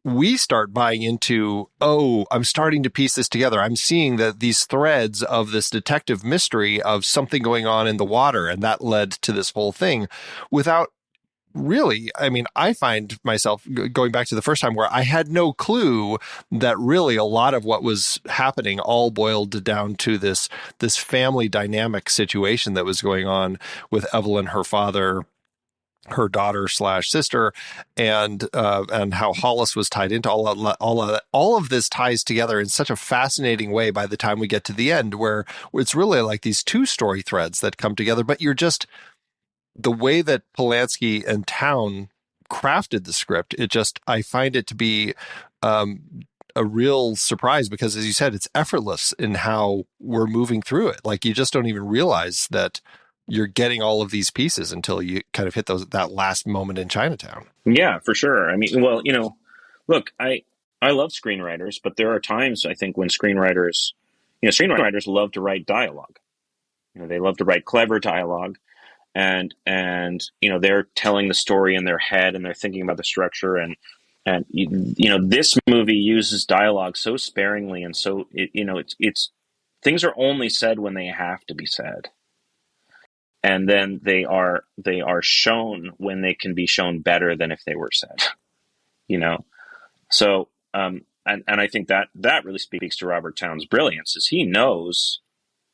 we start buying into, oh, I'm starting to piece this together. I'm seeing that these threads of this detective mystery of something going on in the water, and that led to this whole thing without really, I mean, I find myself going back to the first time where I had no clue that really a lot of what was happening all boiled down to this family dynamic situation that was going on with Evelyn, her father, her daughter / sister, and how Hollis was tied into all of this ties together in such a fascinating way by the time we get to the end, where it's really like these two story threads that come together. But the way that Polanski and Towne crafted the script, I find it to be a real surprise, because, as you said, it's effortless in how we're moving through it. Like, you just don't even realize that you're getting all of these pieces until you kind of hit that last moment in Chinatown. Yeah, for sure. I mean, well, Look, I love screenwriters, but there are times I think when screenwriters love to write dialogue. They love to write clever dialogue, and they're telling the story in their head and they're thinking about the structure, and this movie uses dialogue so sparingly, and so it's things are only said when they have to be said, and then they are shown when they can be shown better than if they were said. So and I think that really speaks to Robert Towne's brilliance, is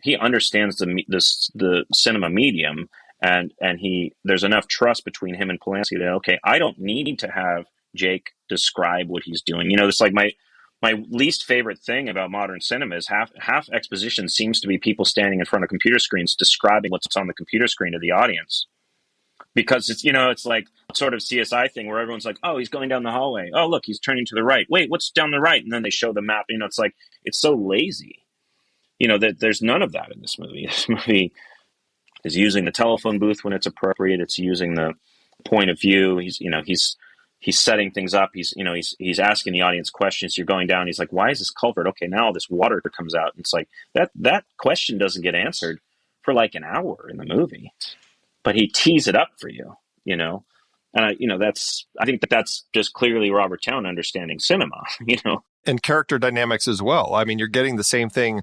he understands the cinema medium, and there's enough trust between him and Polanski that, okay, I don't need to have Jake describe what he's doing. It's like my least favorite thing about modern cinema is half exposition seems to be people standing in front of computer screens describing what's on the computer screen to the audience, because it's like sort of CSI thing where everyone's like, oh, he's going down the hallway, oh look, he's turning to the right, wait, what's down the right, and then they show the map. It's like, it's so lazy. That there's none of that in this movie. This movie is using the telephone booth when it's appropriate. It's using the point of view. He's setting things up. He's asking the audience questions. You're going down. He's like, why is this culvert? Okay, now all this water comes out. And it's like that question doesn't get answered for like an hour in the movie, but he tees it up for you. And I think that's just clearly Robert Towne understanding cinema. And character dynamics as well. I mean, you're getting the same thing.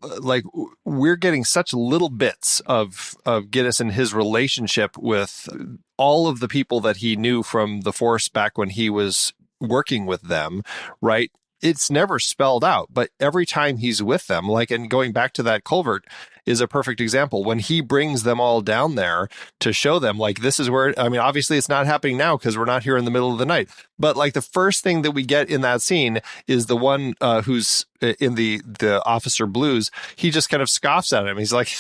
Like, we're getting such little bits of Gittes and his relationship with all of the people that he knew from the force back when he was working with them, right? It's never spelled out, but every time he's with them, like, and going back to that culvert is a perfect example. When he brings them all down there to show them, like, this is where, I mean, obviously it's not happening now because we're not here in the middle of the night, but like the first thing that we get in that scene is the one who's in the officer blues. He just kind of scoffs at him. He's like,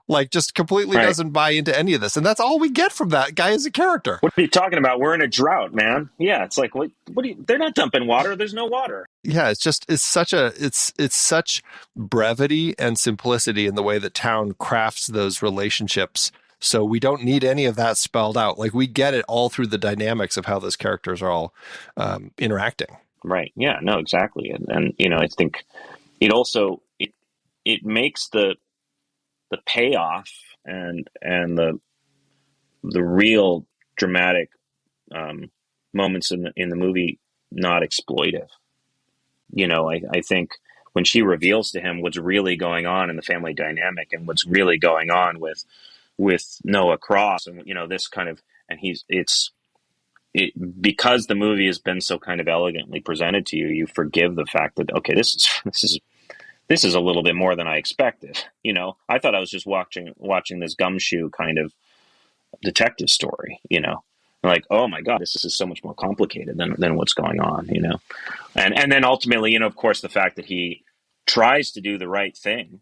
like, just completely doesn't buy into any of this. And that's all we get from that guy as a character. What are you talking about? We're in a drought, man. Yeah, it's like, what they're not dumping water. There's no water. Yeah, it's such brevity and simplicity in the way that Towne crafts those relationships. So we don't need any of that spelled out. Like, we get it all through the dynamics of how those characters are all interacting. Right. Yeah, no, exactly. And I think it also, it makes the payoff and the real dramatic moments in the movie not exploitive. I think when she reveals to him what's really going on in the family dynamic and what's really going on with Noah Cross, and this kind of, and because the movie has been so kind of elegantly presented to you, you forgive the fact that, okay, this is a little bit more than I expected. I thought I was just watching this gumshoe kind of detective story, like, oh my God, this is so much more complicated than what's going on, and then ultimately, of course, the fact that he tries to do the right thing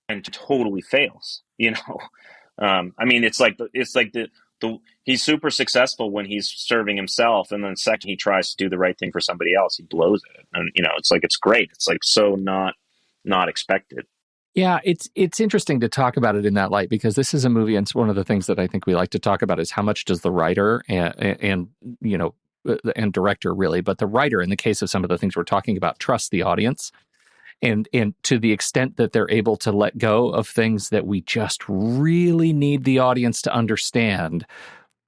and totally fails, I mean, it's like he's super successful when he's serving himself, and then second he tries to do the right thing for somebody else, he blows it, and it's like, it's great. It's like so not expected. Yeah, it's interesting to talk about it in that light, because this is a movie, and it's one of the things that I think we like to talk about is how much does the writer and director, really, but the writer, in the case of some of the things we're talking about, trust the audience, and to the extent that they're able to let go of things that we just really need the audience to understand.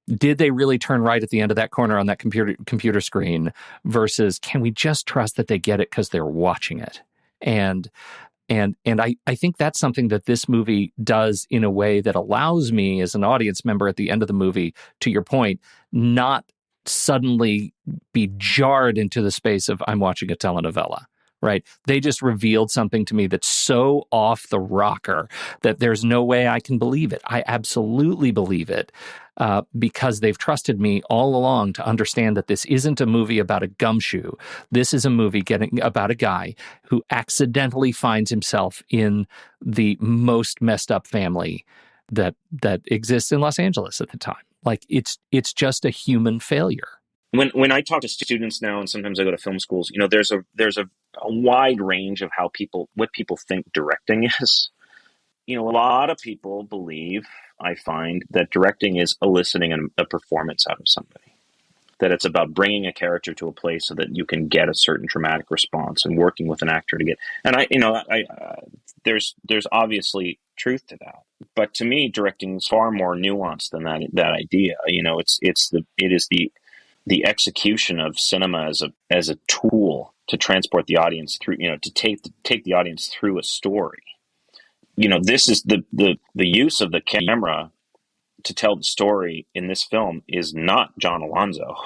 Did they really turn right at the end of that corner on that computer screen, versus can we just trust that they get it because they're watching it? And I think that's something that this movie does in a way that allows me as an audience member at the end of the movie, to your point, not suddenly be jarred into the space of I'm watching a telenovela, right? They just revealed something to me that's so off the rocker that there's no way I can believe it. I absolutely believe it. Because they've trusted me all along to understand that this isn't a movie about a gumshoe. This is a movie about a guy who accidentally finds himself in the most messed up family that exists in Los Angeles at the time. Like, it's just a human failure. When I talk to students now, and sometimes I go to film schools, there's a wide range of what people think directing is. A lot of people believe, I find, that directing is eliciting a performance out of somebody. that it's about bringing a character to a place so that you can get a certain dramatic response and working with an actor to get. And there's obviously truth to that, but to me, directing is far more nuanced than that idea. It is the execution of cinema as a tool to transport the audience through, to take the audience through a story. This is the use of the camera to tell the story in this film is not John Alonzo.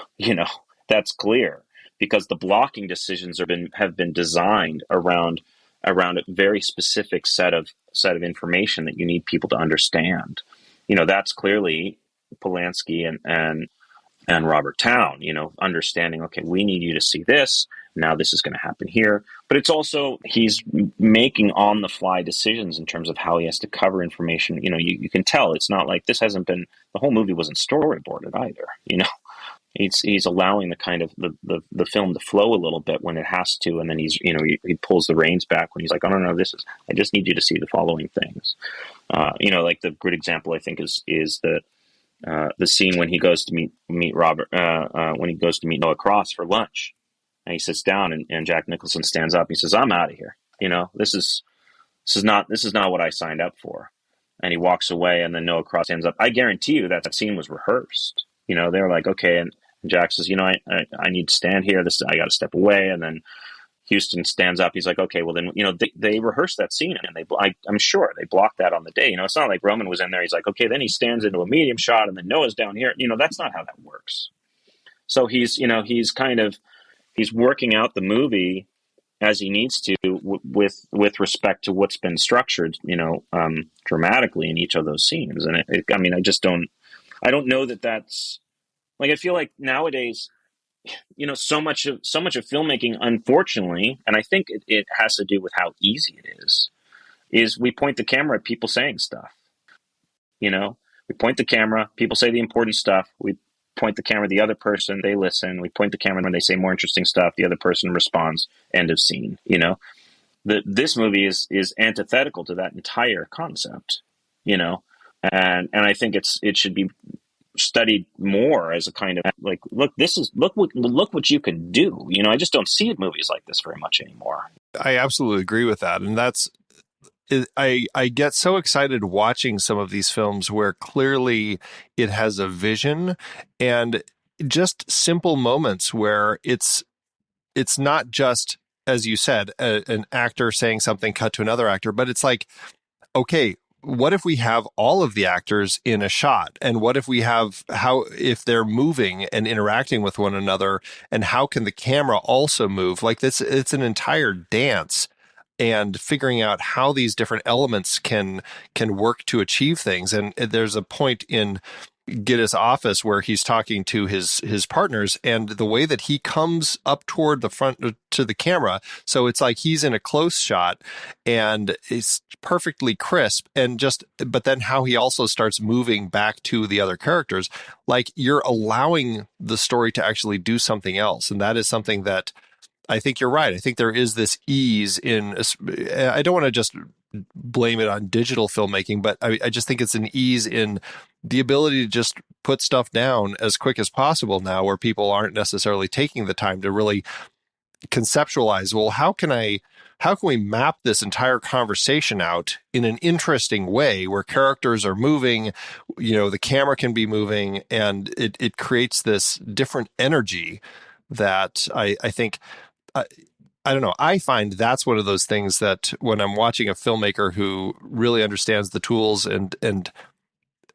That's clear, because the blocking decisions have been designed around a very specific set of information that you need people to understand. That's clearly Polanski and Robert Town, understanding, okay, we need you to see this. Now this is going to happen here. But it's also, he's making on the fly decisions in terms of how he has to cover information. You can tell it's not like the whole movie wasn't storyboarded either. He's allowing the kind of the film to flow a little bit when it has to. And then he pulls the reins back when he's like, oh, no, I just need you to see the following things. Like the good example, I think, is the scene when he goes to meet Robert, when he goes to meet Noah Cross for lunch, and he sits down, and Jack Nicholson stands up. He says, "I'm out of here. This is not what I signed up for." And he walks away, and then Noah Cross stands up. I guarantee you that scene was rehearsed. They're like, okay, and Jack says, I need to stand here. I got to step away, and then Houston stands up. He's like, okay, well then, they rehearsed that scene, and I'm sure they blocked that on the day. It's not like Roman was in there. He's like, okay, then he stands into a medium shot, and then Noah's down here. That's not how that works. So he's working out the movie as he needs to with respect to what's been structured, dramatically in each of those scenes. And I don't know that's like, I feel like nowadays, so much of filmmaking, unfortunately, and I think it has to do with how easy it is we point the camera at people saying stuff. We point the camera, people say the important stuff. We point the camera at the other person, they listen. We point the camera when they say more interesting stuff, the other person responds. End of scene. This movie is antithetical to that entire concept. And I think it should be studied more as a kind of like, look what you can do. I just don't see movies like this very much anymore. I absolutely agree with that. And I get so excited watching some of these films where clearly it has a vision, and just simple moments where it's not just, as you said, an actor saying something cut to another actor, but it's like, okay, what if we have all of the actors in a shot? And what if we have if they're moving and interacting with one another, and how can the camera also move? Like this, it's an entire dance, and figuring out how these different elements can work to achieve things. And there's a point in Gittes' office where he's talking to his partners, and the way that he comes up toward the front to the camera, so it's like he's in a close shot and it's perfectly crisp, but then how he also starts moving back to the other characters, like you're allowing the story to actually do something else. And that is something that I think you're right. I think there is this ease in, I don't want to just blame it on digital filmmaking, but I just think it's an ease in the ability to just put stuff down as quick as possible now, where people aren't necessarily taking the time to really conceptualize, well, how can we map this entire conversation out in an interesting way where characters are moving, the camera can be moving, and it creates this different energy that I think, I don't know. I find that's one of those things that when I'm watching a filmmaker who really understands the tools and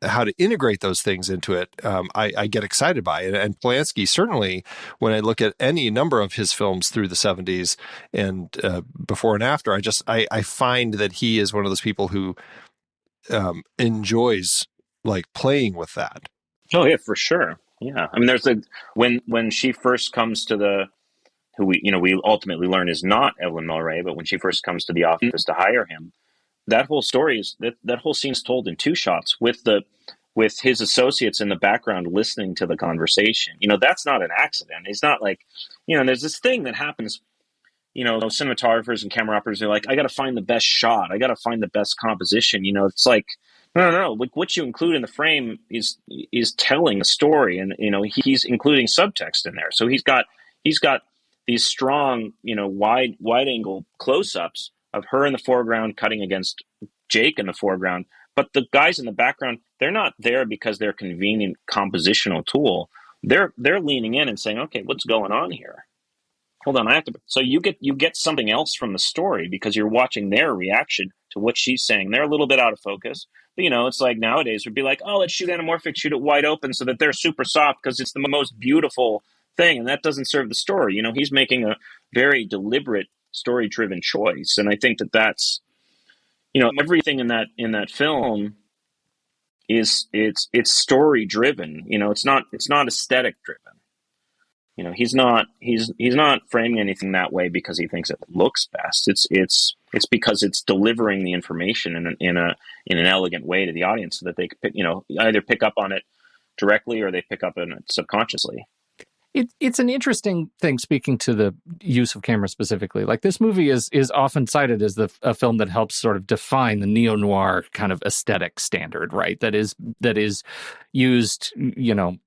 how to integrate those things into it, I get excited by it. And Polanski, certainly, when I look at any number of his films through the 70s and before and after, I find that he is one of those people who enjoys like playing with that. Oh yeah, for sure. Yeah, I mean, there's when she first comes to who we ultimately learn is not Evelyn Mulray, but when she first comes to the office to hire him, that whole story that whole scene is told in two shots with his associates in the background listening to the conversation. That's not an accident. It's not like, there's this thing that happens, cinematographers and camera operators are like, I got to find the best shot. I got to find the best composition. It's like, No. Like what you include in the frame is telling a story, and he's including subtext in there. So he's got these strong, wide angle close ups of her in the foreground cutting against Jake in the foreground. But the guys in the background, they're not there because they're a convenient compositional tool. They're leaning in and saying, okay, what's going on here? Hold on, I have to. So you get something else from the story because you're watching their reaction to what she's saying. They're a little bit out of focus, but it's like nowadays would be like, oh, let's shoot anamorphic, shoot it wide open so that they're super soft because it's the most beautiful thing, and that doesn't serve the story. He's making a very deliberate story-driven choice, and I think that's everything in that film is it's story-driven. It's not aesthetic-driven. He's not framing anything that way because he thinks it looks best. It's because it's delivering the information in an elegant way to the audience so that they could either pick up on it directly or they pick up on it subconsciously. It's an interesting thing, speaking to the use of camera specifically. Like, this movie is often cited as a film that helps sort of define the neo-noir kind of aesthetic standard, right? That is used,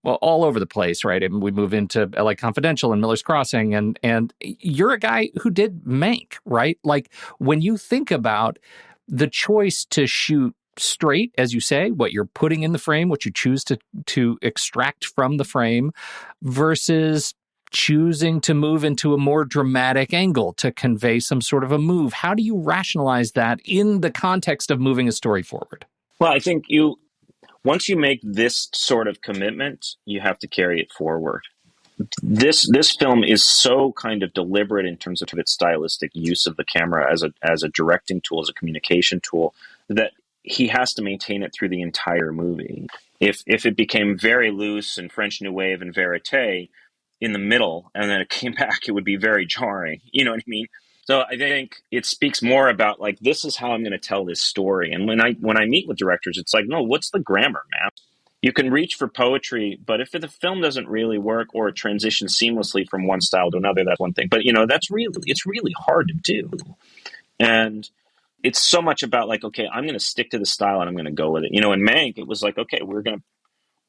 all over the place, right? And we move into LA Confidential and Miller's Crossing, and you're a guy who did Mank, right? Like, when you think about the choice to shoot straight, as you say, what you're putting in the frame, what you choose to extract from the frame, versus choosing to move into a more dramatic angle to convey some sort of a move. How do you rationalize that in the context of moving a story forward? Well, I think once you make this sort of commitment, you have to carry it forward. This film is so kind of deliberate in terms of its stylistic use of the camera as a directing tool, as a communication tool, that he has to maintain it through the entire movie. If it became very loose and French New Wave and verite in the middle, and then it came back, it would be very jarring. You know what I mean? So I think it speaks more about, like, this is how I'm going to tell this story. And when I meet with directors, it's like, no, what's the grammar, man? You can reach for poetry, but if the film doesn't really work or it transitions seamlessly from one style to another, that's one thing. But it's really hard to do. And it's so much about, like, okay, I'm going to stick to the style and I'm going to go with it. In Mank, it was like, okay, we're going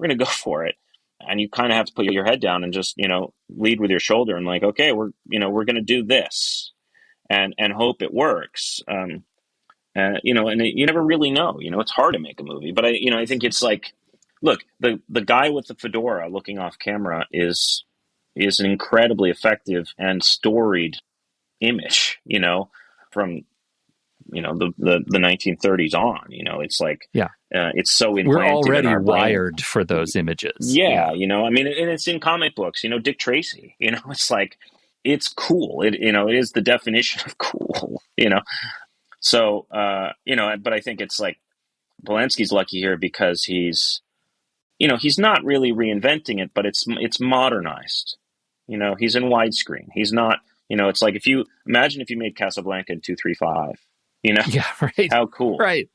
to go for it. And you kind of have to put your head down and just, lead with your shoulder and, like, okay, we're going to do this and hope it works. And you never really know, it's hard to make a movie, but I think it's like, look, the guy with the fedora looking off camera is an incredibly effective and storied image, from the 1930s on. It's like, yeah, it's so implanted. We're already in our wired brain. For those images. Yeah, I mean, and it's in comic books. Dick Tracy. It's like, it's cool. It is the definition of cool. So but I think it's like Polanski's lucky here because he's not really reinventing it, but it's modernized. He's in widescreen. He's not. It's like if you made Casablanca in 2.35. Yeah, right. How cool. Right.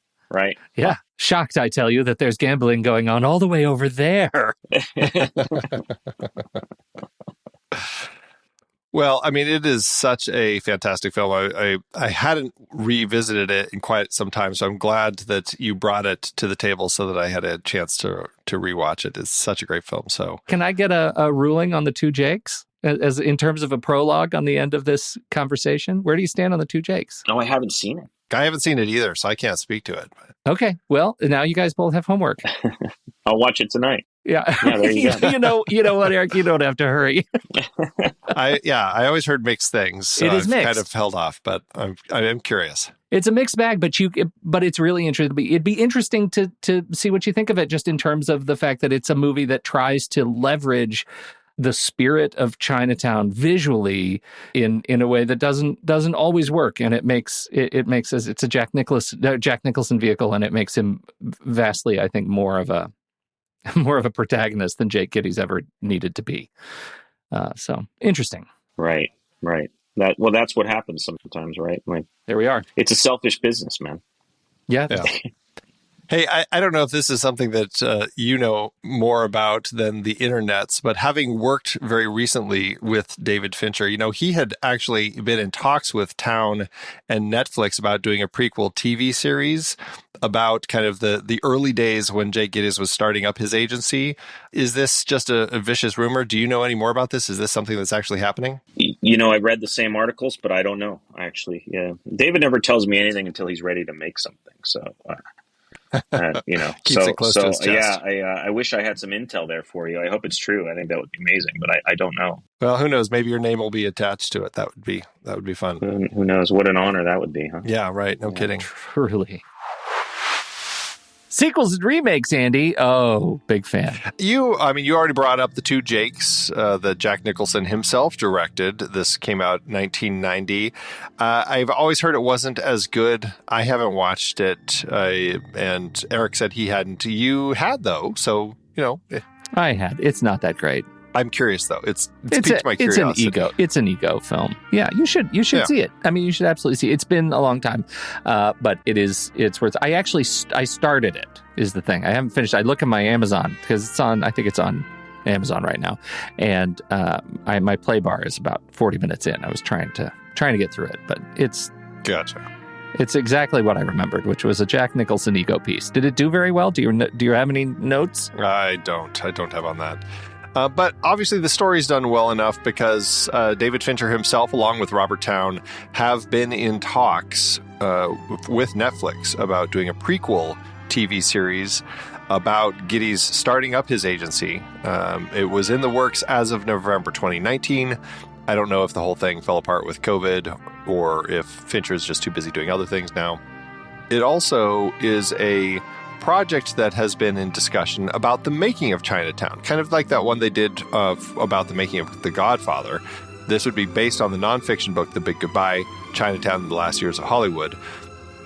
Yeah. Well, shocked, I tell you, that there's gambling going on all the way over there. Well, I mean, it is such a fantastic film. I hadn't revisited it in quite some time, so I'm glad that you brought it to the table so that I had a chance to rewatch it. It's such a great film. So, can I get a ruling on the two Jakes as in terms of a prologue on the end of this conversation? Where do you stand on the two Jakes? No, I haven't seen it. I haven't seen it either, so I can't speak to it. Okay, well, now you guys both have homework. I'll watch it tonight. Yeah, there you go. you know what, Eric? You don't have to hurry. I always heard mixed things. So it is I've mixed. Kind of held off, but I'm curious. It's a mixed bag, but it's really interesting. It'd be interesting to see what you think of it, just in terms of the fact that it's a movie that tries to leverage the spirit of Chinatown visually in a way that doesn't always work, and it makes it's a Jack Nicholson vehicle, and it makes him vastly, I think, more of a protagonist than Jake Gittes ever needed to be. So interesting. Right. That's what happens sometimes, right? Like, there we are. It's a selfish business, man. Yeah. Hey, I don't know if this is something that you know more about than the internets, but having worked very recently with David Fincher, he had actually been in talks with Town and Netflix about doing a prequel TV series about kind of the early days when Jay Gittes was starting up his agency. Is this just a vicious rumor? Do you know any more about this? Is this something that's actually happening? I read the same articles, but I don't know, actually. Yeah. David never tells me anything until he's ready to make something. So, Keeps it close to his yeah, chest. I wish I had some intel there for you. I hope it's true. I think that would be amazing, but I don't know. Well, who knows? Maybe your name will be attached to it. That would be fun. Who knows? What an honor that would be, huh? Yeah, right. No kidding. Truly. Sequels and remakes, Andy. Oh, big fan. You already brought up the two Jakes that Jack Nicholson himself directed. This came out in 1990. I've always heard it wasn't as good. I haven't watched it, and Eric said he hadn't. You had, though, so, I had. It's not that great. I'm curious, though. It's piqued my curiosity. It's an ego film. Yeah, you should see it. I mean, you should absolutely see it. It's been a long time, but it's worth. I started it, is the thing. I haven't finished. I look at my Amazon because I think it's on Amazon right now, and my play bar is about 40 minutes in. I was trying to get through it, but it's gotcha. It's exactly what I remembered, which was a Jack Nicholson ego piece. Did it do very well? Do you have any notes? I don't have on that. But obviously the story's done well enough because David Fincher himself, along with Robert Towne, have been in talks with Netflix about doing a prequel TV series about Gittes starting up his agency. It was in the works as of November 2019. I don't know if the whole thing fell apart with COVID or if Fincher's just too busy doing other things now. It also is a project that has been in discussion about the making of Chinatown, kind of like that one they did about the making of The Godfather. This would be based on the nonfiction book, The Big Goodbye, Chinatown in the Last Years of Hollywood.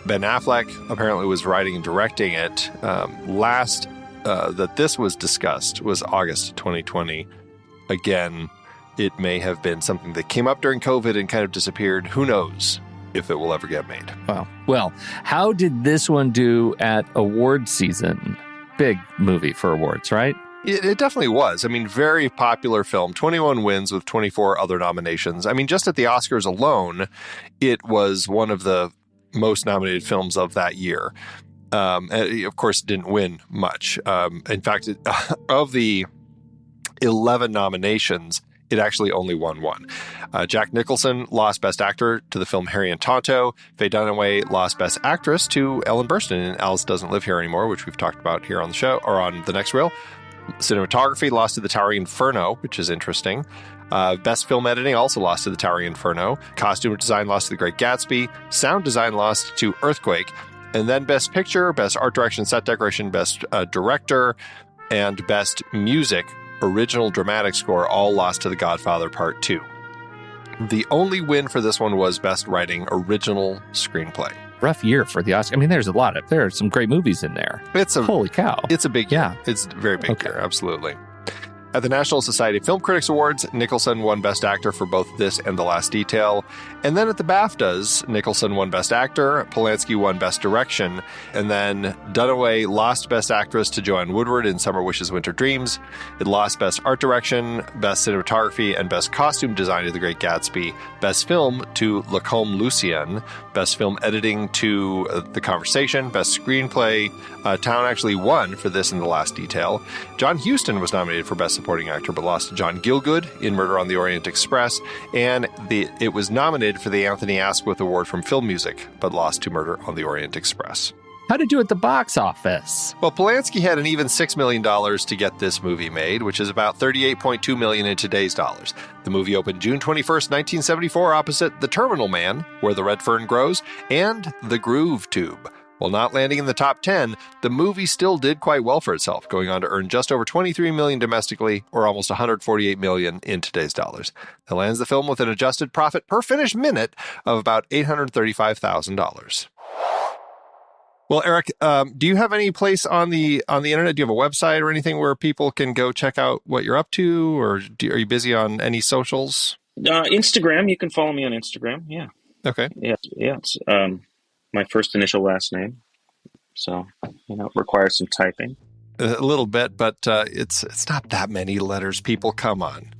Ben Affleck apparently was writing and directing it. Last that this was discussed was August 2020. Again, it may have been something that came up during COVID and kind of disappeared. Who knows if it will ever get made. Wow. Well, how did this one do at award season? Big movie for awards, right? It definitely was. I mean, very popular film, 21 wins with 24 other nominations. I mean, just at the Oscars alone, it was one of the most nominated films of that year. Of course, it didn't win much. In fact, of the 11 nominations, it actually only won one. Jack Nicholson lost Best Actor to the film Harry and Tonto. Faye Dunaway lost Best Actress to Ellen Burstyn in Alice Doesn't Live Here Anymore, which we've talked about here on the show, or on The Next Reel. Cinematography lost to The Towering Inferno, which is interesting. Best Film Editing also lost to The Towering Inferno. Costume Design lost to The Great Gatsby. Sound Design lost to Earthquake. And then Best Picture, Best Art Direction, Set Decoration, Best Director, and Best Music, Original Dramatic Score, all lost to The Godfather Part 2. The only win for this one was Best Writing Original Screenplay. Rough year for the Oscar. I mean, there are some great movies in there. Holy cow. It's a big year. It's a very big year, absolutely. At the National Society of Film Critics Awards, Nicholson won Best Actor for both this and The Last Detail. And then at the BAFTAs, Nicholson won Best Actor, Polanski won Best Direction, and then Dunaway lost Best Actress to Joanne Woodward in Summer Wishes, Winter Dreams. It lost Best Art Direction, Best Cinematography, and Best Costume Design to The Great Gatsby. Best Film to Lacombe Lucien. Best Film Editing to The Conversation. Best Screenplay. Town actually won for this and The Last Detail. John Huston was nominated for Best Supporting Actor, but lost to John Gielgud in Murder on the Orient Express. And it was nominated for the Anthony Asquith Award from Film Music, but lost to Murder on the Orient Express. How did it do at the box office? Well, Polanski had an even $6 million to get this movie made, which is about $38.2 million in today's dollars. The movie opened June 21st, 1974, opposite The Terminal Man, Where the Red Fern Grows, and The Groove Tube. While not landing in the top 10, the movie still did quite well for itself, going on to earn just over $23 million domestically, or almost $148 million in today's dollars. That lands the film with an adjusted profit per finished minute of about $835,000. Well, Eric, do you have any place on the internet? Do you have a website or anything where people can go check out what you're up to, or are you busy on any socials? Instagram. You can follow me on Instagram. Yeah. Okay. Yeah. It's my first initial last name. So, it requires some typing. A little bit, but it's not that many letters, people. Come on.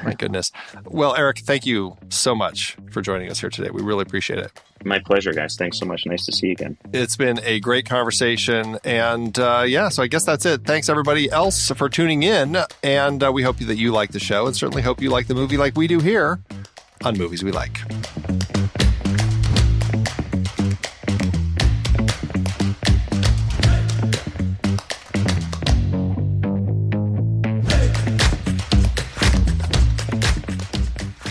My goodness. Well, Erik, thank you so much for joining us here today. We really appreciate it. My pleasure, guys. Thanks so much. Nice to see you again. It's been a great conversation. And so I guess that's it. Thanks, everybody else, for tuning in. And we hope that you like the show, and certainly hope you like the movie like we do here on Movies We Like.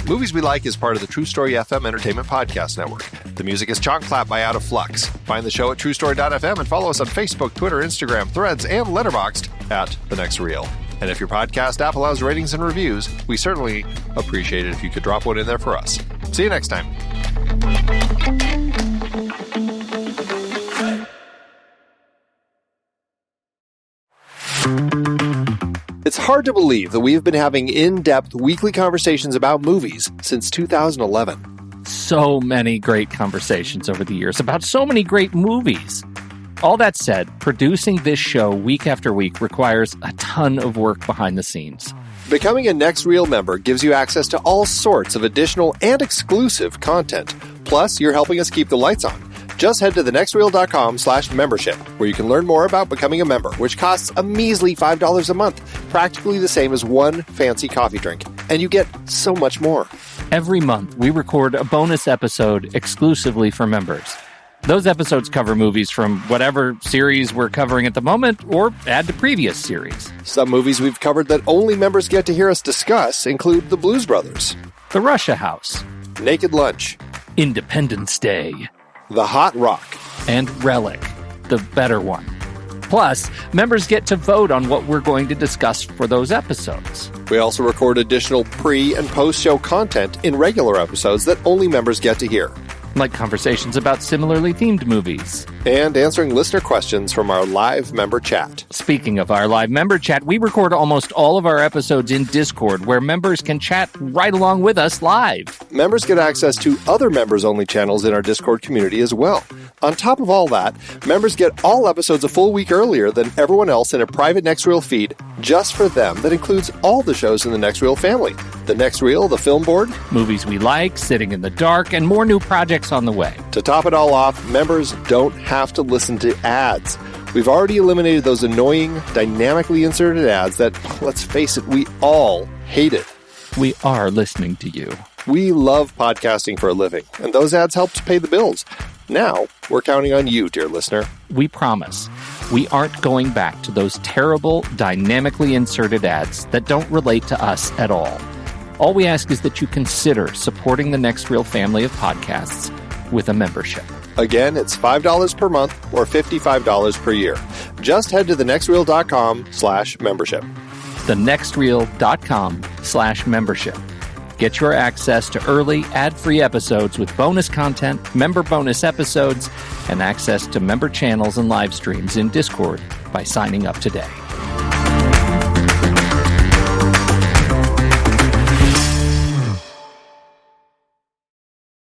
Movies We Like is part of the True Story FM Entertainment Podcast Network. The music is Chonk Clap by Out of Flux. Find the show at truestory.fm and follow us on Facebook, Twitter, Instagram, Threads, and Letterboxd at The Next Reel. And if your podcast app allows ratings and reviews, we certainly appreciate it if you could drop one in there for us. See you next time. It's hard to believe that we've been having in-depth weekly conversations about movies since 2011. So many great conversations over the years about so many great movies. All that said, producing this show week after week requires a ton of work behind the scenes. Becoming a Next Reel member gives you access to all sorts of additional and exclusive content. Plus, you're helping us keep the lights on. Just head to thenextreel.com/membership, where you can learn more about becoming a member, which costs a measly $5 a month, practically the same as one fancy coffee drink. And you get so much more. Every month, we record a bonus episode exclusively for members. Those episodes cover movies from whatever series we're covering at the moment, or add to previous series. Some movies we've covered that only members get to hear us discuss include The Blues Brothers, The Russia House, Naked Lunch, Independence Day, The Hot Rock, and Relic, the better one. Plus, members get to vote on what we're going to discuss for those episodes. We also record additional pre- and post-show content in regular episodes that only members get to hear. Like conversations about similarly themed movies. And answering listener questions from our live member chat. Speaking of our live member chat, we record almost all of our episodes in Discord, where members can chat right along with us live. Members get access to other members-only channels in our Discord community as well. On top of all that, members get all episodes a full week earlier than everyone else in a private Next Reel feed just for them that includes all the shows in the Next Reel family. The Next Reel, the Film Board, Movies We Like, Sitting in the Dark, and more new projects on the way. To top it all off, members don't have to listen to ads. We've already eliminated those annoying, dynamically inserted ads that, let's face it, we all hated. We are listening to you. We love podcasting for a living, and those ads help to pay the bills. Now, we're counting on you, dear listener. We promise. We aren't going back to those terrible, dynamically inserted ads that don't relate to us at all. All we ask is that you consider supporting the Next Reel family of podcasts with a membership. Again, it's $5 per month or $55 per year. Just head to thenextreel.com/membership. thenextreel.com/membership. Get your access to early, ad-free episodes with bonus content, member bonus episodes, and access to member channels and live streams in Discord by signing up today.